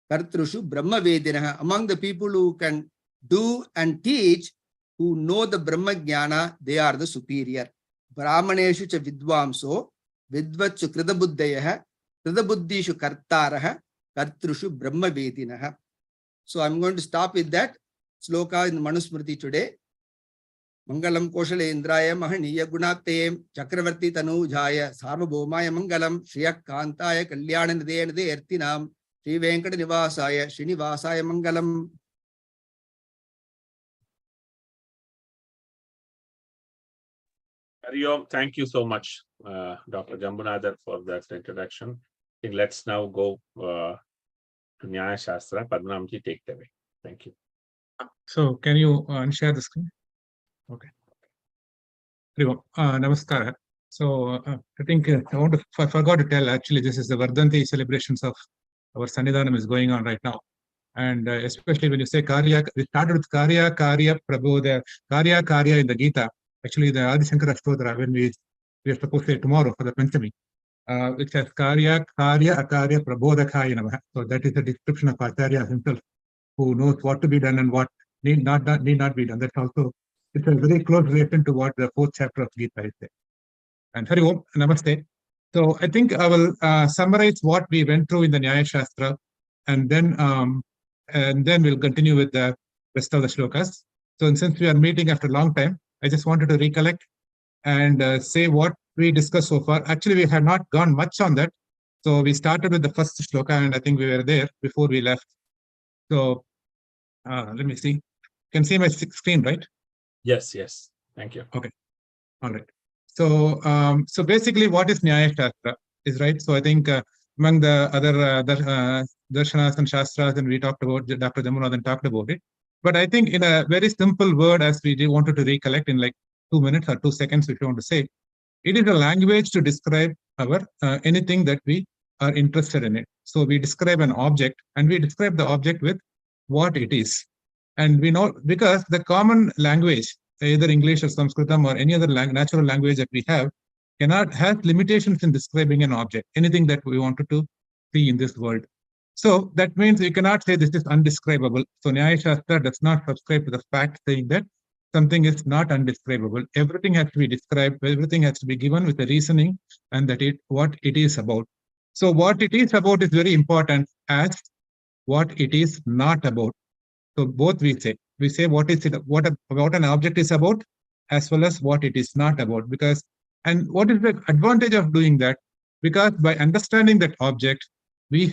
Kartrushu brahmavedinaha, among the people who can do and teach, who know the Brahma Jnana, they are the superior. Brahmaneshu cha vidvamso, vidvatsu kridabuddhayaha, kridabuddhishu kartaraha, kartrushu brahmavedinaha. So I'm going to stop with that sloka in Manusmriti today. Mangalam koshale indraya mahaniya gunapte chakravarti tanujaya sarvabhaumaya mangalam shriyak kantaya kalyananidhe ertinam Sri Venkata Nivasaya Srinivasaya mangalam. Hari Om, thank you so much, Dr. Jambunathan, for that introduction. I think let's now go to Nyaya Shastra. Padmanabhanji, take it away. Thank you. So can you unshare the screen? Okay. Hari Om. Namaskara. So I think I forgot to tell, actually, this is the Vardhanti celebrations of our Sanatana is going on right now. And especially when you say Karya, we started with Karya, Karya, Prabodha, Karya in the Gita. Actually, the Adi Shankara Stotra, when we are supposed to say tomorrow for the Panchami, which has Karya, Akarya, Prabodhakaya Namaha. So that is the description of Acharya himself, who knows what to be done and what need not be done. That's also, it's a very close relation to what the 4th chapter of Gita is there. And Hari Om, Namaste. So I think I will summarize what we went through in the Nyaya Shastra, and then we'll continue with the rest of the shlokas. So since we are meeting after a long time, I just wanted to recollect and say what we discussed so far. Actually, we have not gone much on that. So we started with the first shloka, and I think we were there before we left. So let me see. You can see my screen, right? Yes, yes. Thank you. Okay. All right. So so basically, what is Nyaya Shastra is, right? So I think among the other darshanas and shastras, and we talked about, Dr. Jambunathan talked about it. But I think in a very simple word, as we wanted to recollect in like 2 minutes or 2 seconds, if you want to say, it is a language to describe our anything that we are interested in it. So we describe an object, and we describe the object with what it is. And we know, because the common language, either English or Sanskritam or any other natural language that we have, has limitations in describing an object, anything that we wanted to see in this world. So that means we cannot say this is undescribable. So Nyaya Shastra does not subscribe to the fact saying that something is not undescribable. Everything has to be described, everything has to be given with a reasoning, and that what it is about. So what it is about is very important as what it is not about. So both we say what an object is about, as well as what it is not about. Because, and what is the advantage of doing that? Because by understanding that object, we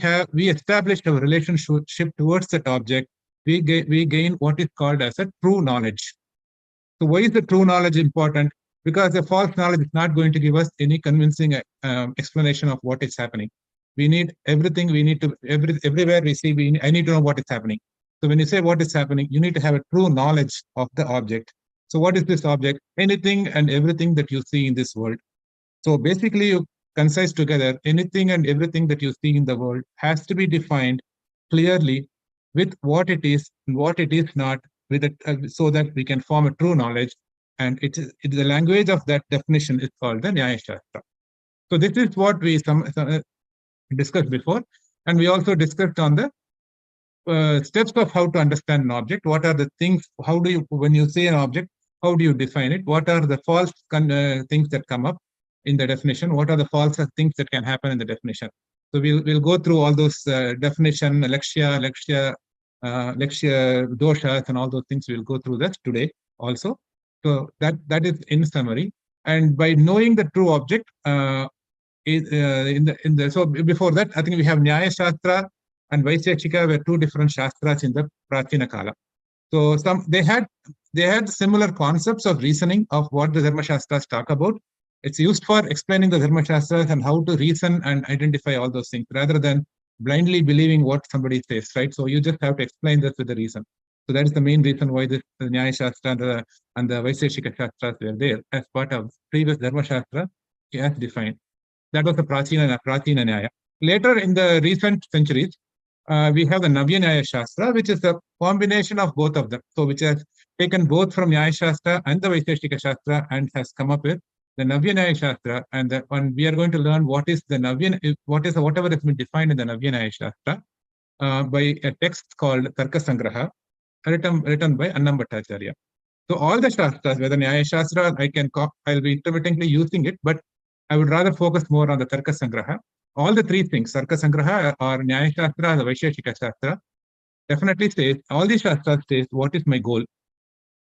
established our relationship towards that object. We gain what is called as a true knowledge. So why is the true knowledge important? Because the false knowledge is not going to give us any convincing explanation of what is happening. We need everything. We need to everywhere we see. I need to know what is happening. So when you say what is happening, you need to have a true knowledge of the object. So what is this object? Anything and everything that you see in this world. So basically, you concise together, anything and everything that you see in the world has to be defined clearly with what it is and what it is not, with it, so that we can form a true knowledge. And it's the language of that definition is called the Nyaya Shastra. So this is what we discussed before, and we also discussed on the steps of how to understand an object. What are the things? How do you, when you say an object, how do you define it? What are the false things that come up in the definition? What are the false things that can happen in the definition? So we'll go through all those definition, lakshya, doshas, and all those things. We'll go through that today also. So that is in summary. And by knowing the true object, so before that, I think we have Nyaya Shastra and Vaisheshika were two different shastras in the Prachina Kala. So they had similar concepts of reasoning of what the Dharma Shastras talk about. It's used for explaining the Dharma Shastras and how to reason and identify all those things, rather than blindly believing what somebody says, right? So you just have to explain this with a reason. So that is the main reason why the Nyaya Shastra and the Vaisheshika Shastras were there as part of previous Dharma Shastra as defined. That was the Prachina Nyaya. Later in the recent centuries, we have the Navya Nyaya Shastra, which is a combination of both of them. So which has taken both from Nyaya Shastra and the Vaisheshika Shastra and has come up with the Navya Nyaya Shastra. And we are going to learn what is the Navya, whatever has been defined in the Navya Nyaya Shastra by a text called Tarka Sangraha, written by Annam Bhattacharya. So all the Shastras, whether Nyaya Shastra, I'll be intermittently using it, but I would rather focus more on the Tarka Sangraha. All the three things, Tarka Sangraha or Nyaya Shastra, the Vaisheshika Shastra, definitely says, all these Shastras says, what is my goal?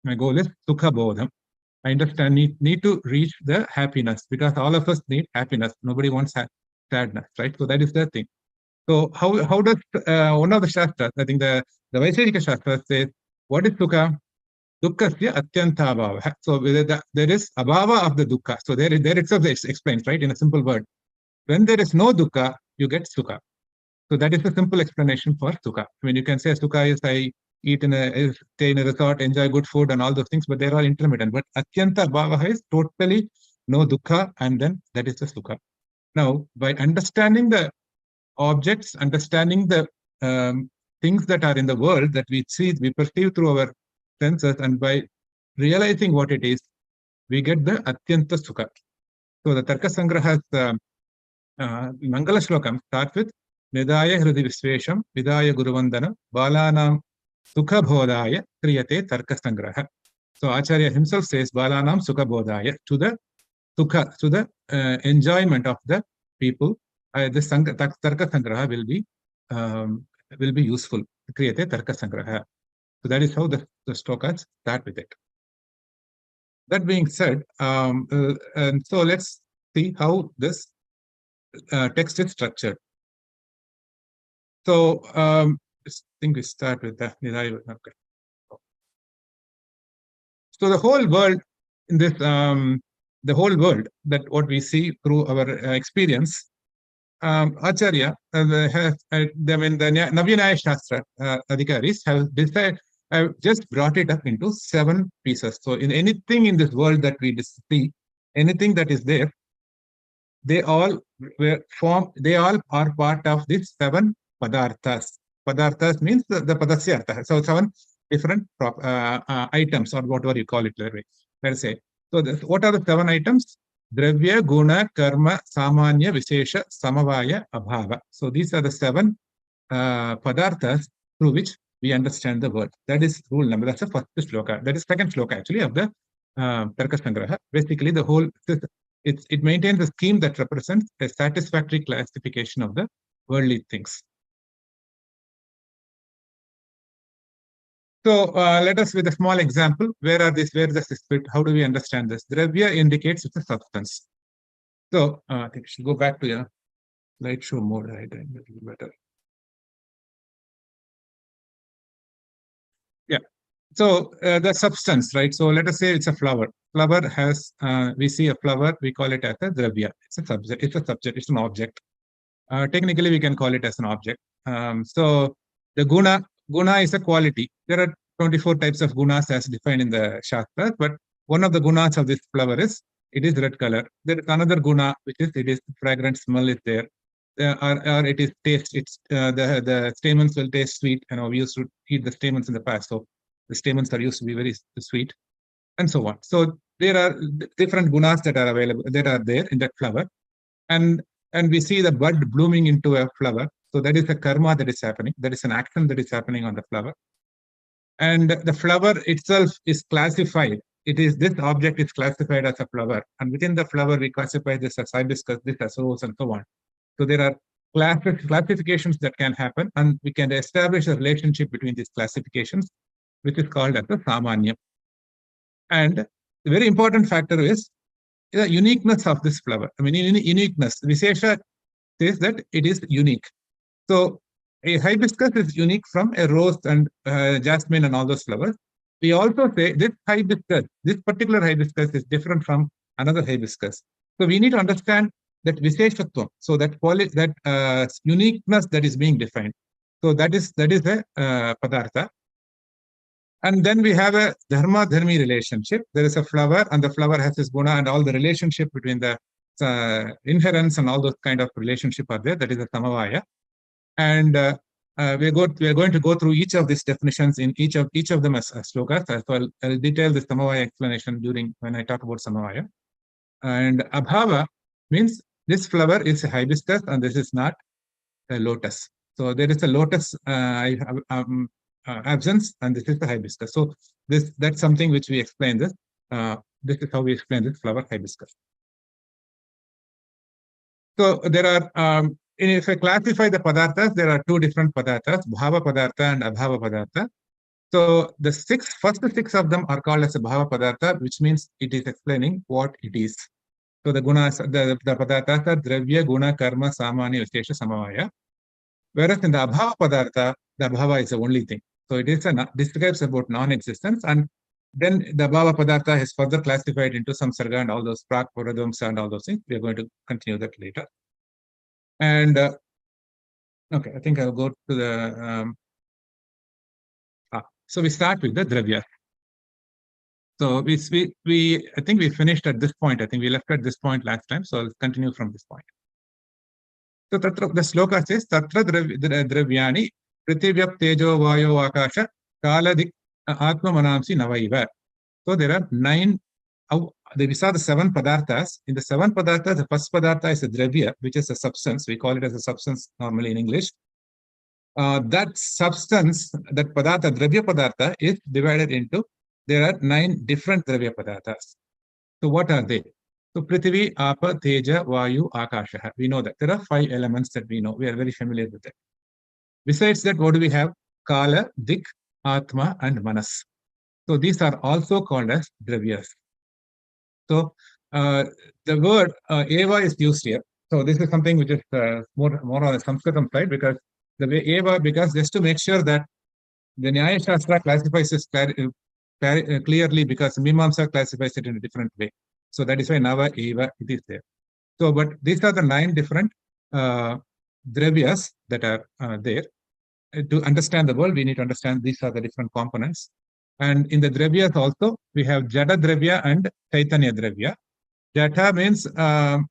My goal is Sukha Bodham. I understand, need to reach the happiness, because all of us need happiness. Nobody wants sadness, right? So that is the thing. So how does one of the Shastras, I think the Vaisheshika Shastra says, what is Sukha? dukkasya atyanta abhava. So there is abhava of the dukkha. So there itself explains, right, in a simple word. When there is no dukkha, you get sukha. So that is a simple explanation for sukha. I mean, you can say sukha is I stay in a resort, enjoy good food and all those things, but they're all intermittent. But atyanta abhava is totally no dukkha, and then that is the sukha. Now, by understanding the objects, understanding the things that are in the world that we see, we perceive through our senses, and by realizing what it is, we get the atyanta sukha. So the Tarka Sangraha's Mangala Shlokam starts with Nidaya Hridi Visvesham, Vidaya Guruvandana, Balanam Sukha Bodhaya, Kriyate Tarka Sangraha. So Acharya himself says Balanam Sukha Bodhaya, to the sukha, to the enjoyment of the people. This Tarka Sangraha will be useful. Kriyate Tarka Sangraha. So that is how the shlokas start with it. That being said, and so let's see how this text is structured. So I think we start with that. Okay. So the whole world in this, the whole world that what we see through our experience, Acharya has, the NYAYA Shastra Adhikaris have just brought it up into 7 pieces. So in anything in this world that we see, anything that is there, they all are part of these 7 padarthas. Padarthas means the padasya artha. So 7 different items, or whatever you call it. Let's say. So what are the 7 items? Dravya, Guna, Karma, Samanya, Vishesha, Samavaya, Abhava. So these are the 7 padarthas through which we understand the world. That is rule number. That's the first shloka. That is second shloka actually of the Tarka Sangraha. Basically, the whole it maintains a scheme that represents a satisfactory classification of the worldly things. So let us, with a small example, where does this fit? How do we understand this? Dravya indicates it's a substance. So I think we should go back to your slideshow mode, right? A little better. Yeah. So the substance, right? So let us say it's a flower. Flower has, we see a flower, we call it as a dravya. It's a subject, it's an object. Technically, we can call it as an object. So the guna is a quality. There are 24 types of gunas as defined in the Shastras, but one of the gunas of this flower is, it is red color. There is another guna, which is, it is fragrant smell is there. Or it is taste. It's the stamens will taste sweet. You know, we used to eat the stamens in the past, so the stamens are used to be very sweet, and so on. So there are different gunas that are available, that are there in that flower, and we see the bud blooming into a flower. So that is a karma that is happening. That is an action that is happening on the flower, and the flower itself is classified. It is, this object is classified as a flower, and within the flower we classify this as hibiscus, this as rose, and so on. So there are classifications that can happen, and we can establish a relationship between these classifications, which is called as the samanya. And the very important factor is the uniqueness of this flower. I mean, uniqueness. Vishesha says that it is unique. So a hibiscus is unique from a rose and jasmine and all those flowers. We also say this hibiscus, this particular hibiscus is different from another hibiscus. So we need to understand that visheshatvam, so that uniqueness that is being defined. So that is a padartha. And then we have a dharma-dharmi relationship. There is a flower, and the flower has this guna, and all the relationship between the inherence and all those kind of relationship are there. That is a samavaya. And we are going to go through each of these definitions in each of them as shlokas. So I'll detail the samavaya explanation when I talk about samavaya. And abhava means this flower is a hibiscus, and this is not a lotus. So there is a lotus absence, and this is the hibiscus. So that's something which we explain this. This is how we explain this flower hibiscus. So there are, if I classify the padarthas, there are 2 different padarthas, bhava padartha and abhava padartha. So the first 6 of them are called as a bhava padartha, which means it is explaining what it is. So the gunas, the padarthas are dravya, guna, karma, samanya, vishesha, samavaya. Whereas in the abhava padartha, the abhava is the only thing. So it is describes about non-existence, and Then the Bhava Padartha is further classified into Samsarga and all those Prak Puradvamsa and all those things. We are going to continue that later. And okay, I think I'll go to the so we start with the Dravya. So I think we finished at this point. I think we left at this point last time. So I'll continue from this point. So the sloka says Tatra Dravyani Prithivya Tejo Vayo Akasha Kaladik Atma Manamsi Navaiva. So there are 9. We saw the 7 padarthas. In the 7 padarthas, the first padartha is a Dravya, which is a substance. We call it as a substance normally in English. That substance, that padartha, Dravya padartha, is divided into, there are 9 different Dravya padarthas. So what are they? So Prithvi, Apa, Teja, Vayu, Akasha. We know that. There are 5 elements that we know. We are very familiar with it. Besides that, what do we have? Kala, Dik, Atma, and Manas. So these are also called as Dravyas. So the word Eva is used here. So this is something which is more on the Sanskritam side, because the way Eva, because just to make sure that the Nyaya Shastra classifies this clearly, because Mimamsa classifies it in a different way. So that is why Nava Eva it is there. So, but these are the 9 different Dravyas that are there. To understand the world, we need to understand these are the different components. And in the Dravyas also, we have Jada Dravya and Chaitanya Dravya. Jata means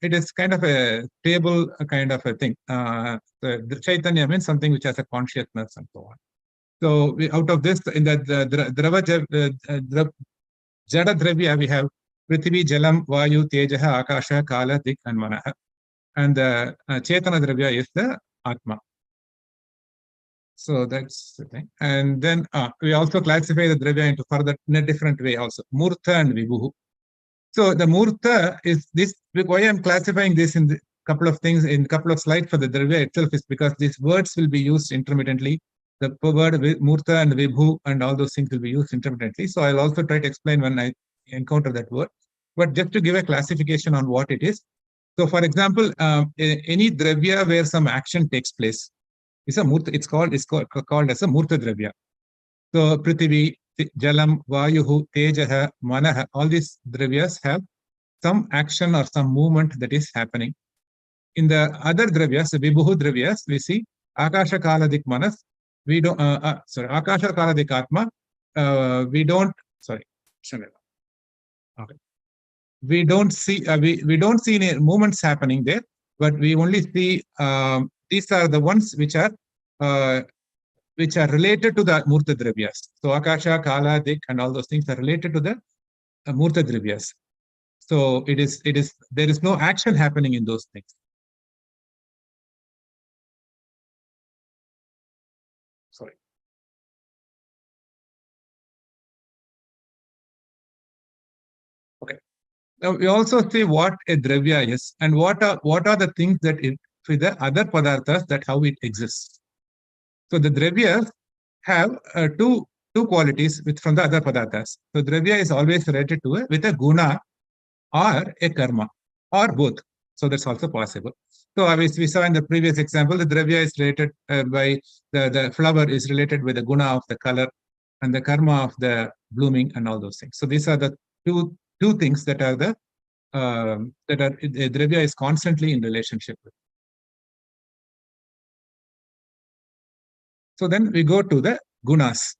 it is kind of a stable kind of a thing. The Chaitanya means something which has a consciousness and so on. So out of this, in the Jada Dravya, we have Prithvi, Jalam, Vayu, Tejaha, Akasha, Kala, Dik, and Manaha. And the Chaitanya Dravya is the Atma. So that's the thing. And then we also classify the Dravya into further in a different way also. Murtha and Vibhu. So the Murtha is this. Why I'm classifying this in a couple of things, in a couple of slides for the Dravya itself, is because these words will be used intermittently. The word Murtha and Vibhu and all those things will be used intermittently. So I'll also try to explain when I encounter that word. But just to give a classification on what it is. So for example, any Dravya where some action takes place is a Murtha. It's called as a Murtha Dravya. So Prithvi, Jalam, Vayuhu, Tejaha, Manaha, all these Dravyas have some action or some movement that is happening. In the other Dravyas, the Vibhu Dravyas, we see Akasha Kaladik Manas. We don't, Akasha Kaladik Atma. We don't, okay. We don't see we don't see any movements happening there, but we only see these are the ones which are related to the Murtha Dravyas. So Akasha, Kala, Dik, and all those things are related to the Murtha Dravyas. So there is no action happening in those things. Sorry. Okay. Now we also see what a Dravya is and what are the things that with the other padarthas, that how it exists. So the Dravyas have two qualities from the other padarthas. So Dravya is always related to with a guna or a karma or both. So that's also possible. So obviously we saw in the previous example, the Dravya is related by the flower is related with the guna of the color and the karma of the blooming and all those things. So these are the two things that are the Dravya is constantly in relationship with. So then we go to the gunas.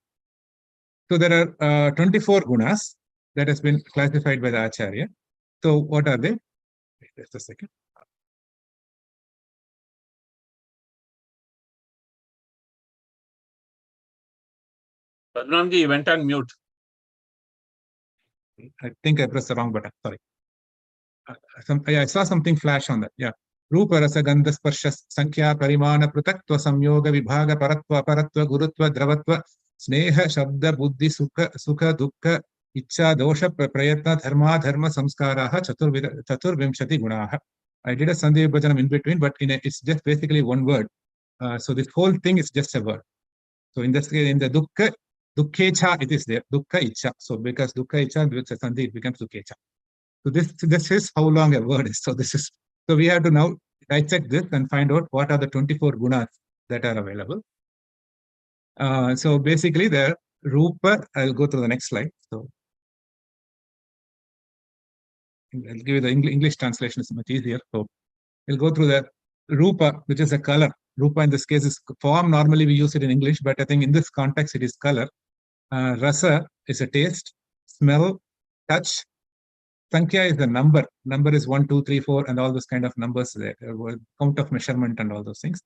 So there are 24 gunas that has been classified by the Acharya. So what are they? Wait just a second. Padmanabhan, you went on mute. I think I pressed the wrong button. Sorry. I saw something flash on that. Yeah. Rupa rasa gandha sparsha sankhya parimana pratakva samyoga vibhaga paratva aparatva gurutva dravatva sneha shabda buddhi sukha dukkha ichcha dosha prayatna dharma samskaraha chaturvimshati gunaha. I did a sandhi vibhajanam in between, but it's just basically one word. So this whole thing is just a word. So in this case, in the dukkha, dukkhecha, it is there. Dukkha ichcha. So because dukkha ichcha with a sandhi, it becomes dukkhecha. So this is how long a word is. So we have to now dissect this and find out what are the 24 gunas that are available. So basically the Rupa, I'll go to the next slide. So I'll give you the English translation, it's much easier. So we'll go through the Rupa, which is a color. Rupa in this case is form. Normally we use it in English, but I think in this context it is color. Rasa is a taste, smell, touch. Sankhya is the number. Number is 1, 2, 3, 4, and all those kind of numbers there. Count of measurement and all those things.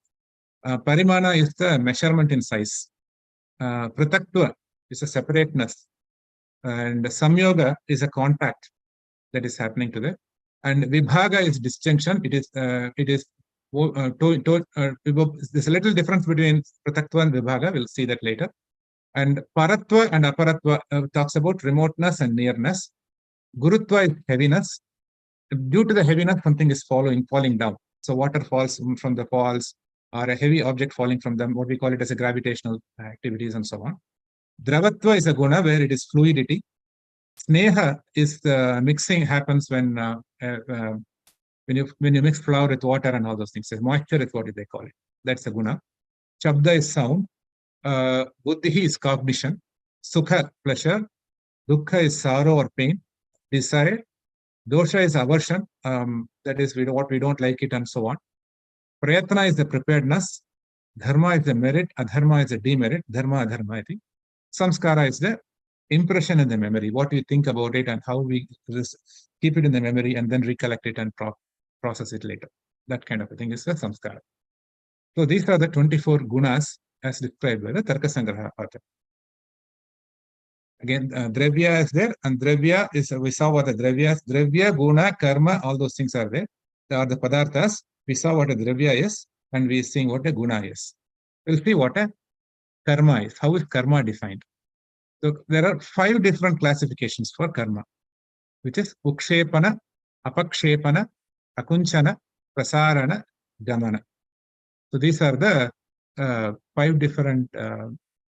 Parimana is the measurement in size. Prataktva is a separateness. And Samyoga is a contact that is happening to them. And Vibhaga is disjunction. There's a little difference between Prataktva and Vibhaga. We'll see that later. And Paratva and Aparatva talks about remoteness and nearness. Gurutva is heaviness. Due to the heaviness, something is falling down. So water falls from the falls, or a heavy object falling from them, what we call it as a gravitational activities and so on. Dravatva is a guna where it is fluidity. Sneha is the mixing happens when you mix flour with water and all those things. So moisture is what they call it. That's a guna. Shabda is sound. Buddhi is cognition. Sukha, pleasure. Dukkha is sorrow or pain. Desire. Dosha is aversion. That is what we don't like it and so on. Prayatna is the preparedness. Dharma is the merit. Adharma is the demerit. Dharma, adharma, I think. Samskara is the impression in the memory, what we think about it and how we keep it in the memory and then recollect it and process it later. That kind of a thing is the samskara. So these are the 24 gunas as described by the Tarkasangraha author. Again, dravya is there, and dravya is, we saw what the dravya is. Dravya, guna, karma, all those things are there. They are the padarthas. We saw what a dravya is, and we are seeing what a guna is. We'll see what a karma is. How is karma defined? So there are 5 different classifications for karma, which is ukshepana, apakshepana, akunchana, prasarana, gamana. So these are the 5 different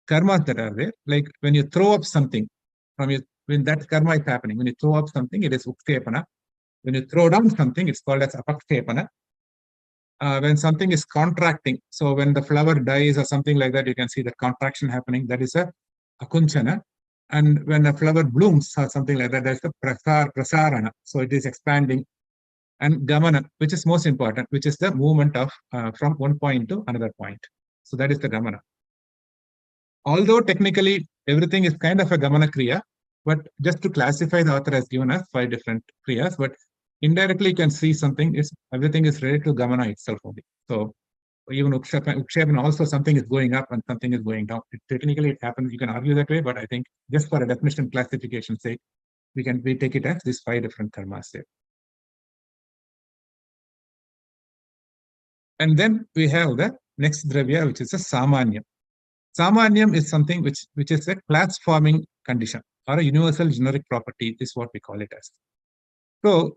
karmas that are there. Like when you throw up something, when that karma is happening, when you throw up something, it is ukshepana. When you throw down something, it's called as apakshepana. When something is contracting, so when the flower dies or something like that, you can see the contraction happening. That is a akunchana. And when a flower blooms or something like that, that's the prasarana. So it is expanding. And gamana, which is most important, which is the movement of from one point to another point. So that is the gamana. Although technically everything is kind of a gamana kriya, but just to classify, the author has given us 5 different kriyas, but indirectly you can see something is everything is related to gamana itself only. So even ukshepana also something is going up and something is going down. Technically it happens, you can argue that way, but I think just for a definition classification sake, we take it as these 5 different karmas there. And then we have the next dravya, which is a samanyam. Samanyam is something which is a class forming condition or a universal generic property is what we call it as. So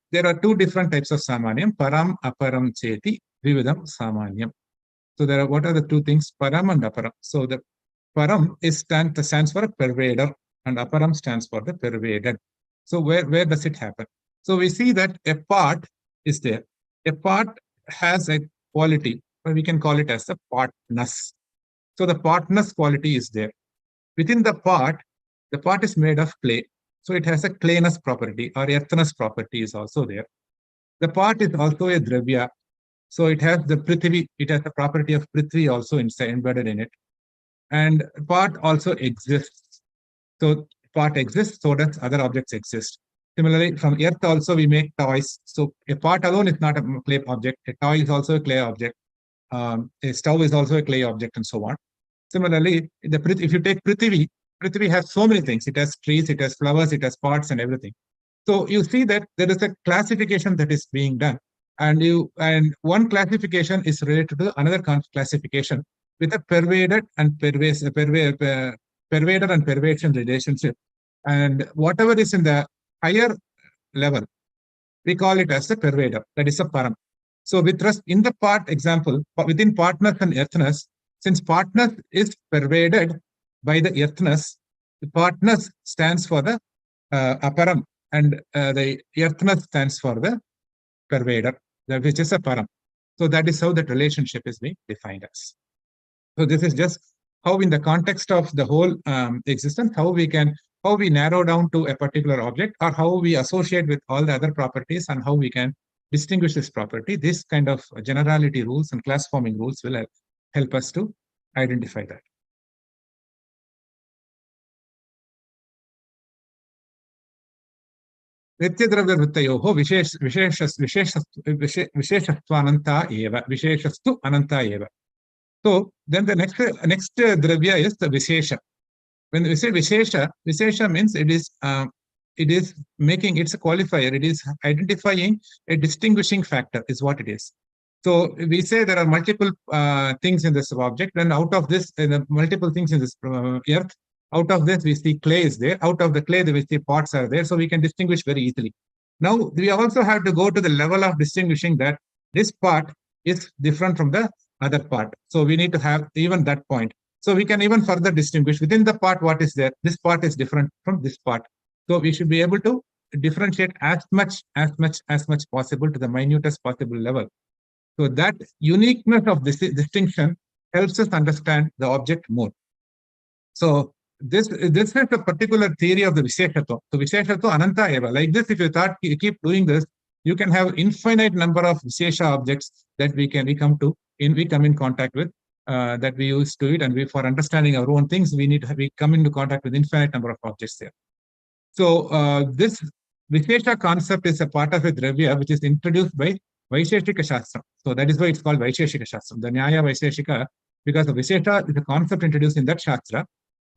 there are 2 different types of samanyam, param, aparam, cheti, vividam, samanyam. So there are, what are the 2 things? Param and aparam. So the param stands for a pervader and aparam stands for the pervaded. So where does it happen? So we see that a part is there. A part has a quality, or we can call it as the partness. So the partness quality is there. Within the part is made of clay. So it has a clayness property or earthness property is also there. The part is also a dravya. So it has the prithvi, it has the property of prithvi also embedded in it. And part also exists. So part exists, so does other objects exist. Similarly, from earth also we make toys. So a part alone is not a clay object. A toy is also a clay object. A stove is also a clay object and so on. Similarly, if you take prithvi has so many things. It has trees, it has flowers, it has pots and everything. So you see that there is a classification that is being done. And one classification is related to another classification with a pervaded and pervaded and pervadation relationship. And whatever is in the higher level, we call it as the pervader. That is a param. So in the part example, within partness and earthness, since partness is pervaded by the earthness, the partness stands for the aparam, and the earthness stands for the pervader, which is a param. So that is how that relationship is being defined as. So this is just how in the context of the whole existence, how we can how we narrow down to a particular object, or how we associate with all the other properties, and how we can distinguish this property. This kind of generality rules and class forming rules will help us to identify that. नित्यद्रव्यवृत्तयोः विशेषत्वानन्ता एव, विशेषस्तु अनन्ता एव. So then the next dravya is the Vishesha. When we say Vishesha, Vishesha means it is making, it's a qualifier, it is identifying a distinguishing factor is what it is. So we say there are multiple things in this object, and out of this, multiple things in this earth, out of this we see clay is there, out of the clay we see pots are there, so we can distinguish very easily. Now we also have to go to the level of distinguishing that this part is different from the other part. So we need to have even that point. So we can even further distinguish within the part what is there. This part is different from this part. So we should be able to differentiate as much possible to the minutest possible level. So that uniqueness of this distinction helps us understand the object more. So this is a particular theory of the Visheshatva. So Visheshatva Ananta Eva. Like this, if you keep doing this, you can have infinite number of Vishesha objects that we come in contact with, that we use to it, and for understanding our own things, we come into contact with infinite number of objects there. So this Vishesha concept is a part of a dravya which is introduced by Vaisheshika Shastra. So that is why it's called Vaisheshika Shastra. The Nyaya Vaisheshika, because the Vishesha is a concept introduced in that Shastra.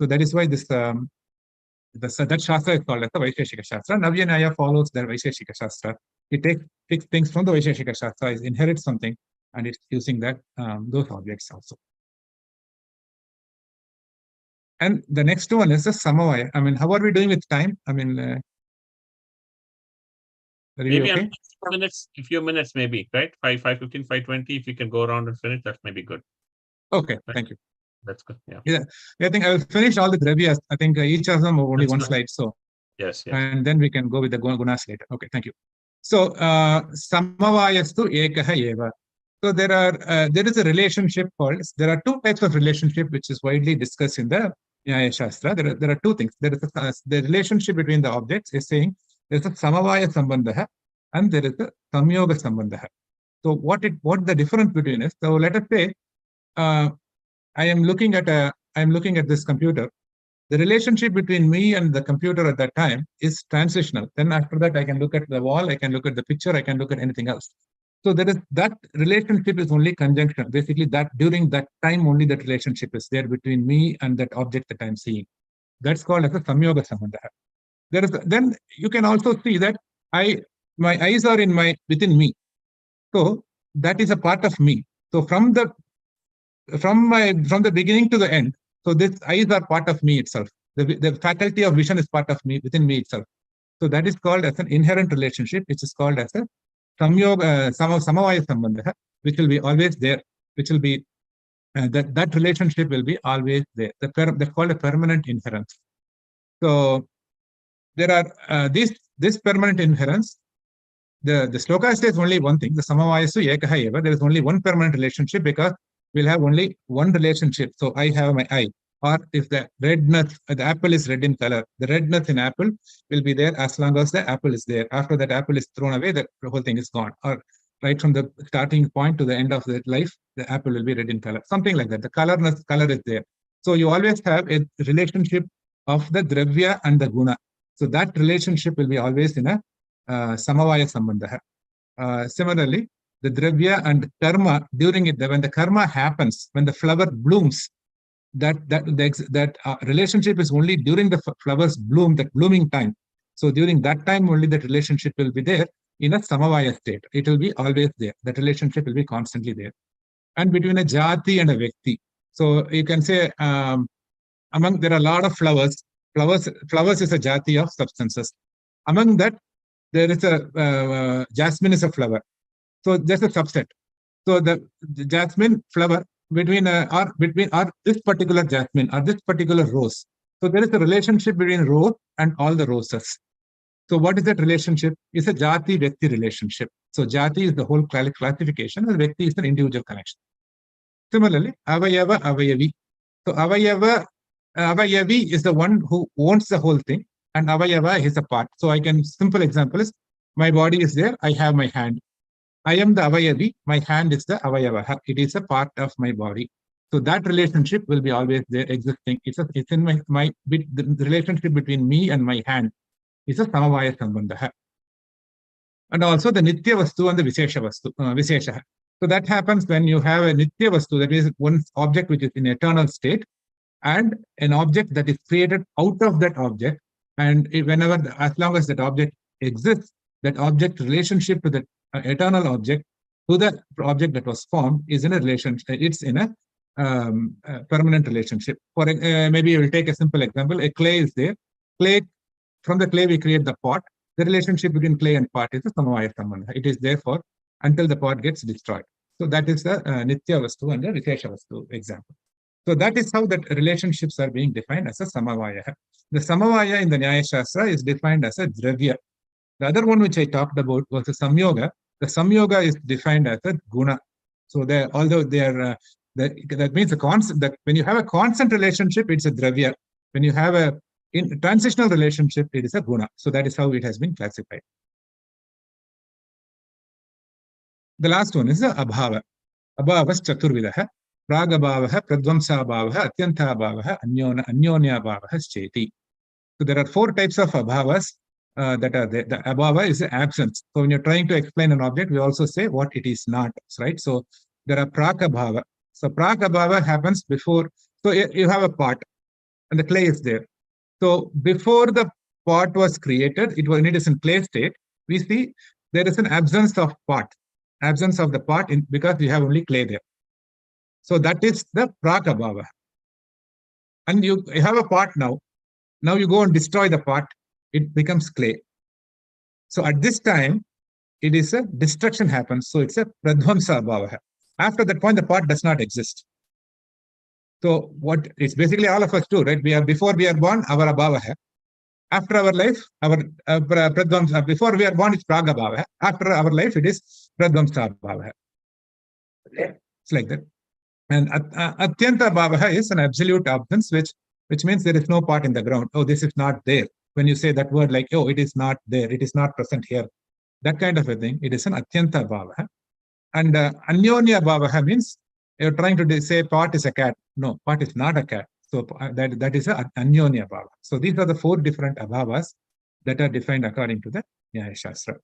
So that is why this that Shastra is called as the Vaisheshika Shastra. Navya Nyaya follows the Vaisheshika Shastra. It takes things from the Vaisheshika Shastra, it inherits something, and it's using that those objects also. And the next one is the Samavaya. I mean, how are we doing with time? I mean, maybe okay? A few minutes maybe, right? 5:15, 5:20. If you can go around and finish, that may be good. Okay, right? Thank you. That's good. Yeah. I think I'll finish all the dravyas. I think each of them only one slide. So yes. And then we can go with the gunas later. Okay, thank you. So Samavayastu Ekaha Eva. So there is a relationship called, there are two types of relationship which is widely discussed in the Nyaya Shastra. There are two things. There is the relationship between the objects is saying there's a Samavaya Sambandha and there is a Samyoga Sambandha. So what the difference between is, so let us say I am looking at this computer. The relationship between me and the computer at that time is transitional. Then after that, I can look at the wall, I can look at the picture, I can look at anything else. So there is that relationship is only conjunction. Basically, that during that time only that relationship is there between me and that object that I'm seeing. That's called as a Samyoga Sambandha. Then you can also see that my eyes are within me. So that is a part of me. So from the beginning to the end, so these eyes are part of me itself. The faculty of vision is part of me, within me itself. So that is called as an inherent relationship, which is called as a Samavaya Sambandha, which will be always there, which will be, that relationship will be always there. That's called a permanent inherence. So there are this permanent inherence. The sloka says only one thing, the Samavayasu Ekaha Eva, there is only one permanent relationship because we'll have only one relationship. So I have my eye, or if the redness, the apple is red in color, the redness in apple will be there as long as the apple is there. After that apple is thrown away, the whole thing is gone. Or right from the starting point to the end of the life, the apple will be red in color. Something like that. The color is there. So you always have a relationship of the dravya and the guna. So that relationship will be always in a Samavaya Sambandha. Similarly, the dravya and karma during it, when the karma happens, when the flower blooms, that relationship is only during the flowers bloom, that blooming time. So during that time only that relationship will be there in a Samavaya state. It will be always there. That relationship will be constantly there. And between a jati and a vyakti. So you can say there are a lot of flowers. Flowers is a jati of substances. Among that, there is a jasmine is a flower. So there's a subset. So the jasmine flower between this particular jasmine or this particular rose. So there is a relationship between rose and all the roses. So what is that relationship? It's a jati vyakti relationship. So jati is the whole classification, and vyakti is an individual connection. Similarly, avayava avayavi. So avayava Avayavi is the one who owns the whole thing, and avayava is a part. So I can, simple example is, my body is there, I have my hand. I am the avayavi, my hand is the avayava. It is a part of my body. So that relationship will be always there existing. It's in the relationship between me and my hand is a samavaya sambandha. And also the nitya vastu and the vishesha vastu, vishesha. So that happens when you have a nitya vastu, that is one object which is in eternal state, and an object that is created out of that object. And as long as that object exists, that object relationship to the eternal object, to the object that was formed, is in a relationship. It's in a permanent relationship. For maybe we'll take a simple example. A clay is there. From the clay we create the pot. The relationship between clay and pot is a samavaya sambandha. It is therefore until the pot gets destroyed. So that is the nitya vastu and the vishesha vastu example. So that is how that relationships are being defined as a samavaya. The samavaya in the Nyaya Shastra is defined as a dravya. The other one which I talked about was the samyoga. The samyoga is defined as a guna. So although they are, that means a constant. That when you have a constant relationship, it's a dravya. When you have a transitional relationship, it is a guna. So that is how it has been classified. The last one is the abhava. Abhavas chaturvidaha. Pragabhavaha, pradvamsabhavaha, atyanthabhavaha, anyonyabhavaha cheti. So there are 4 types of abhavas that are there. The abhava is the absence. So when you're trying to explain an object, we also say what it is not, right? So there are prakabhava. So prakabhava happens before. So you have a pot and the clay is there. So before the pot was created, when it is in clay state, we see there is an absence of pot, absence of the pot because you have only clay there. So that is the prakabhava. And you have a pot now. Now you go and destroy the pot, it becomes clay. So at this time, it is a destruction happens. So it's a pradvamsa bhava. After that point, the pot does not exist. So what it's basically all of us do, right? Before we are born, our abhava. After our life, our pradvamsa. Before we are born, it's pragabhava. After our life, it is pradvamsa bhava. It's like that. And atyanta bhavaha is an absolute absence, which means there is no part in the ground. Oh, this is not there. When you say that word like, oh, it is not there, it is not present here, that kind of a thing, it is an atyanta bhavaha. And anyonya bhavaha means you're trying to say pot is a cat. No, pot is not a cat. So that is an anyonya bhava. So these are the 4 different abhavas that are defined according to the Nyaya Shastra.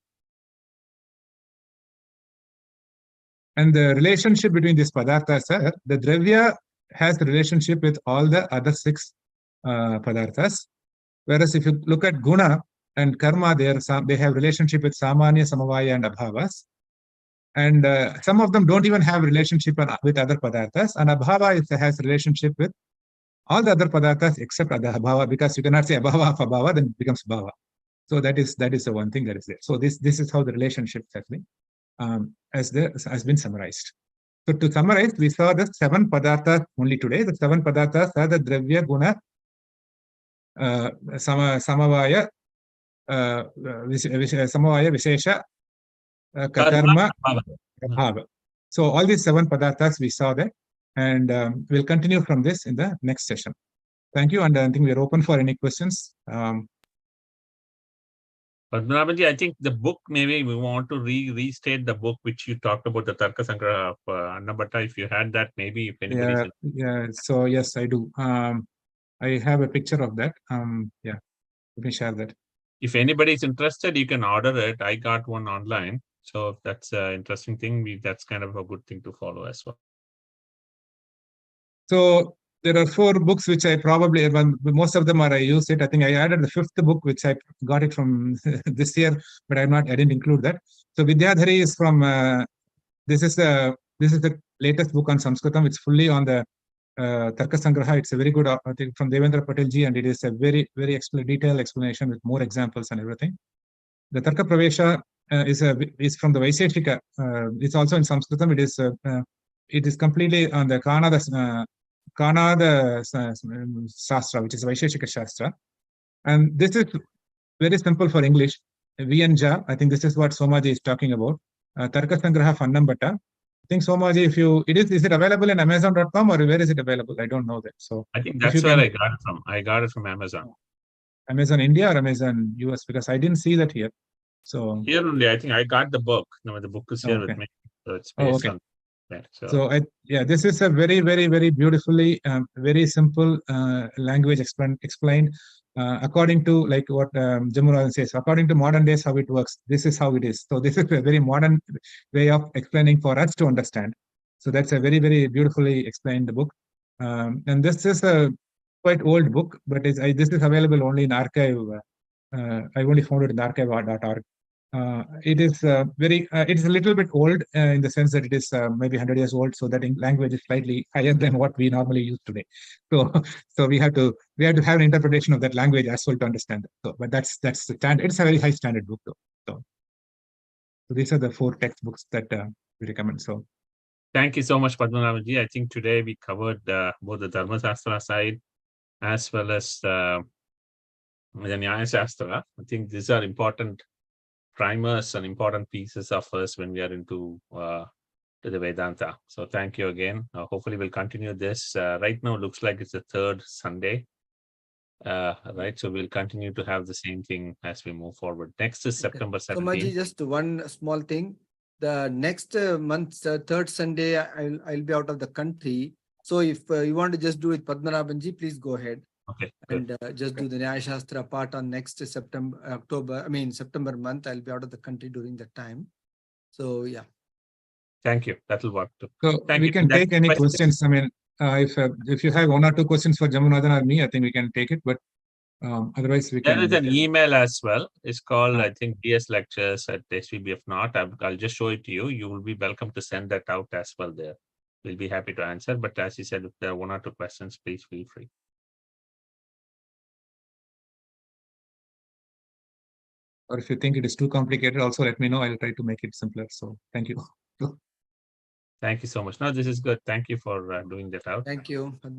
And the relationship between these padarthas are, the dravya has a relationship with all the other 6 padarthas. Whereas if you look at guna and karma, they have relationship with samanya, samavaya, and abhavas. And some of them don't even have relationship with other padarthas. And abhava has relationship with all the other padarthas except abhava, because you cannot say abhava of abhava, then it becomes bhava. So that is the one thing that is there. So this is how the relationship has been. Has been summarized. So to summarize, we saw the 7 padarthas only today. The 7 padarthas are the dravya, guna, samavaya, vishesha, karma, bhava. So all these 7 padarthas we saw there, and we'll continue from this in the next session. Thank you, and I think we are open for any questions. Padmanabhanji, I think the book, maybe we want to restate the book which you talked about, the Tarka Sangraha of Annabhatta. If you had that, maybe if anybody. Yeah. So yes, I do. I have a picture of that. Yeah, let me share that. If anybody is interested, you can order it. I got one online. So if that's an interesting thing, that's kind of a good thing to follow as well. So there are 4 books which I probably, most of them I used it. I think I added the 5th book, which I got it from this year, but I didn't include that. So Vidyadhari is from, this is the latest book on Sanskritam. It's fully on the Tarka Sangraha. It's a very good, I think, from Devendra Patelji, and it is a very, very detailed explanation with more examples and everything. The Tarka Pravesha is from the Vaisheshika. It's also in Sanskritam. It is completely on the Kanada Shastra, which is Vaisheshika Shastra. And this is very simple for English. V and Ja, I think this is what Somaji is talking about. Tarka Sangraha of Annambhatta. think Somaji, is it available in Amazon.com or where is it available? I don't know that. So I think if that's you where can- I got it from. I got it from Amazon. Amazon India or Amazon US, because I didn't see that here. So Here only, I think I got the book. No, the book is here okay. with me. So it's Oh, based okay. on that. So this is a very, very, very beautifully, very simple language explained according to like what Jambunathan says. According to modern days, how it works. This is how it is. So this is a very modern way of explaining for us to understand. So that's a very, very beautifully explained book. And this is a quite old book, but this is available only in archive. I only found it in archive.org. It is it is a little bit old in the sense that it is maybe 100 years old, so that in language is slightly higher than what we normally use today. So we have to have an interpretation of that language as well to understand it. So, but that's the standard. It's a very high standard book, though. So these are the 4 textbooks that we recommend. So thank you so much, Padmanabhanji. I think today we covered both the Dharma Sastra side as well as the NYAYA Shastra. I think these are important primers and important pieces of us when we are into to the Vedanta. So thank you again. Hopefully we'll continue this. Right now looks like it's the 3rd Sunday. Right, so we'll continue to have the same thing as we move forward. Next is September 17th. Somaji, just one small thing. The next month, 3rd Sunday, I'll be out of the country. So if you want to just do it, Padmanabhanji, please go ahead. Okay, good. And just do the NYAYA Shastra part on next September month. I'll be out of the country during that time. So yeah. Thank you. That'll work too. So Thank we you. can That's take any question. questions. I mean, if you have 1 or 2 questions for Jambunathan or me, I think we can take it. But otherwise, we can. There is an email as well. It's called, I think, dslectures@svbf. I'll just show it to you. You will be welcome to send that out as well there. We'll be happy to answer. But as you said, if there are 1 or 2 questions, please feel free. Or if you think it is too complicated, also let me know. I'll try to make it simpler. So thank you. Thank you so much. No, this is good. Thank you for doing that out. Thank you. So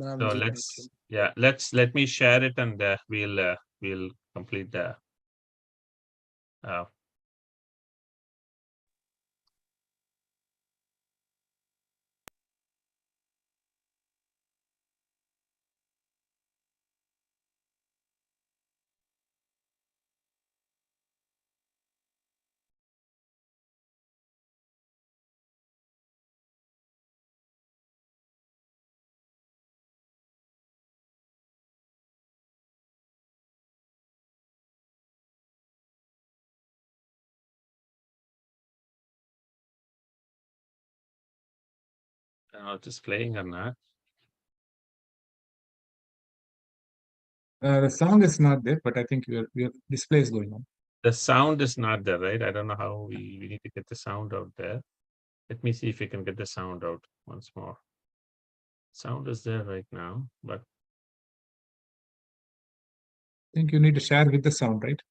let me share it and we'll complete the just playing or not. The sound is not there, but I think your display is going on. The sound is not there, right? I don't know how we need to get the sound out there. Let me see if we can get the sound out once more. Sound is there right now, but I think you need to share with the sound, right?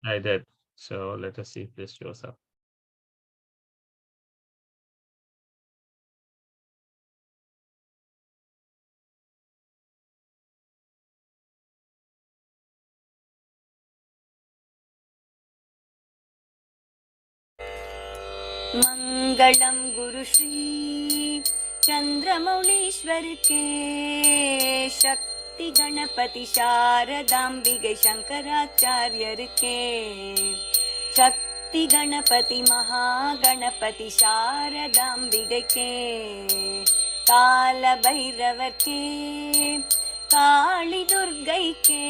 I did. So let us see if this shows up. मंगलम गुरु श्री चंद्रमौलीश्वर के शक्ति गणपति शारदांबिके शंकराचार्यर के शक्ति गणपति महागणपति शारदांबिके के काल भैरवर के काली दुर्गै के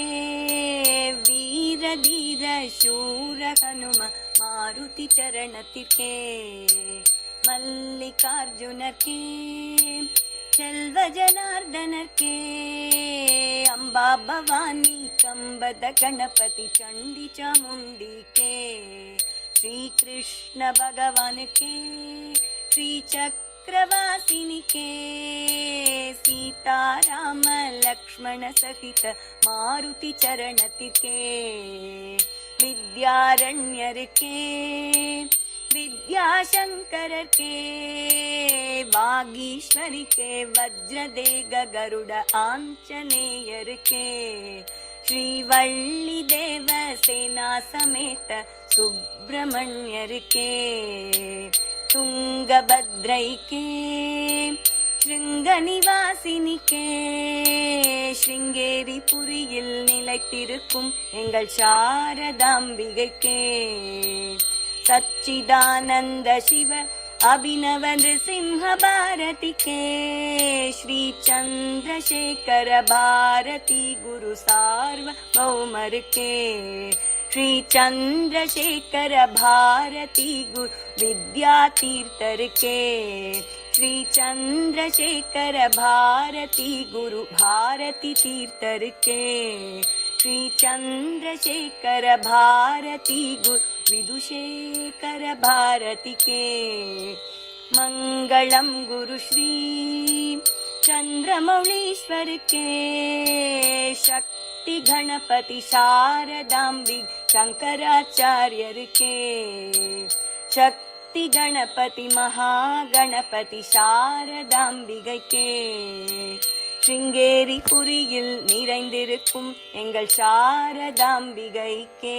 वीर धीर शूर हनुम मारुति चरणतिर्के मल्लिकार्जुनर के செல்வ ஜனார்தனர் கே அம்பா பவானி கம்பத கணபதி சண்டி சாமுண்டி கே ஸ்ரீ கிருஷ்ண பகவான் கே ஸ்ரீ சக்கரவாசினி கே சீதாராம லக்ஷ்மண சகித மாருதி சரணத்திற்கே வித்யாரண்யர் கே विद्याशंकर के वागीश्वरी के वज्रदेग गरुड़ आंजनेयर के श्रीवल्ली देव सेना समेत सुब्रमण्यर के துங்கபத்ரைக்கே ஸ்ருங்கநிவாசினிக்கே ஸ்ருங்கேரி புரியில் நிலைத்திருக்கும் எங்கள் சாரதாம்பிகைக்கே சச்சிதானந்த சிவ அபிநவ நிருசிம்ஹ பாரதிக்கே ஸ்ரீ சந்திரசேகர பாரதி குரு சார்வபௌமருக்கே ஸ்ரீ சந்திரசேகர பாரதி குரு வித்யா தீர்த்தருக்கே ஸ்ரீ சந்திரசேகர பாரதி குரு பாரதி தீர்த்தருக்கே ஸ்ரீ சந்திரசேகர பாரதி குரு விதுஷேகர பாரதிக்கே மங்களம் குரு ஸ்ரீ சந்திரமௌலீஸ்வருக்கே சக்தி கணபதி சாரதாம்பி சங்கராச்சாரியருக்கே சக்தி கணபதி மகாகணபதி சாரதாம்பிகைக்கே ஸ்ருங்கேரி புரியில் நிறைந்திருக்கும் எங்கள் சாரதாம்பிகைக்கே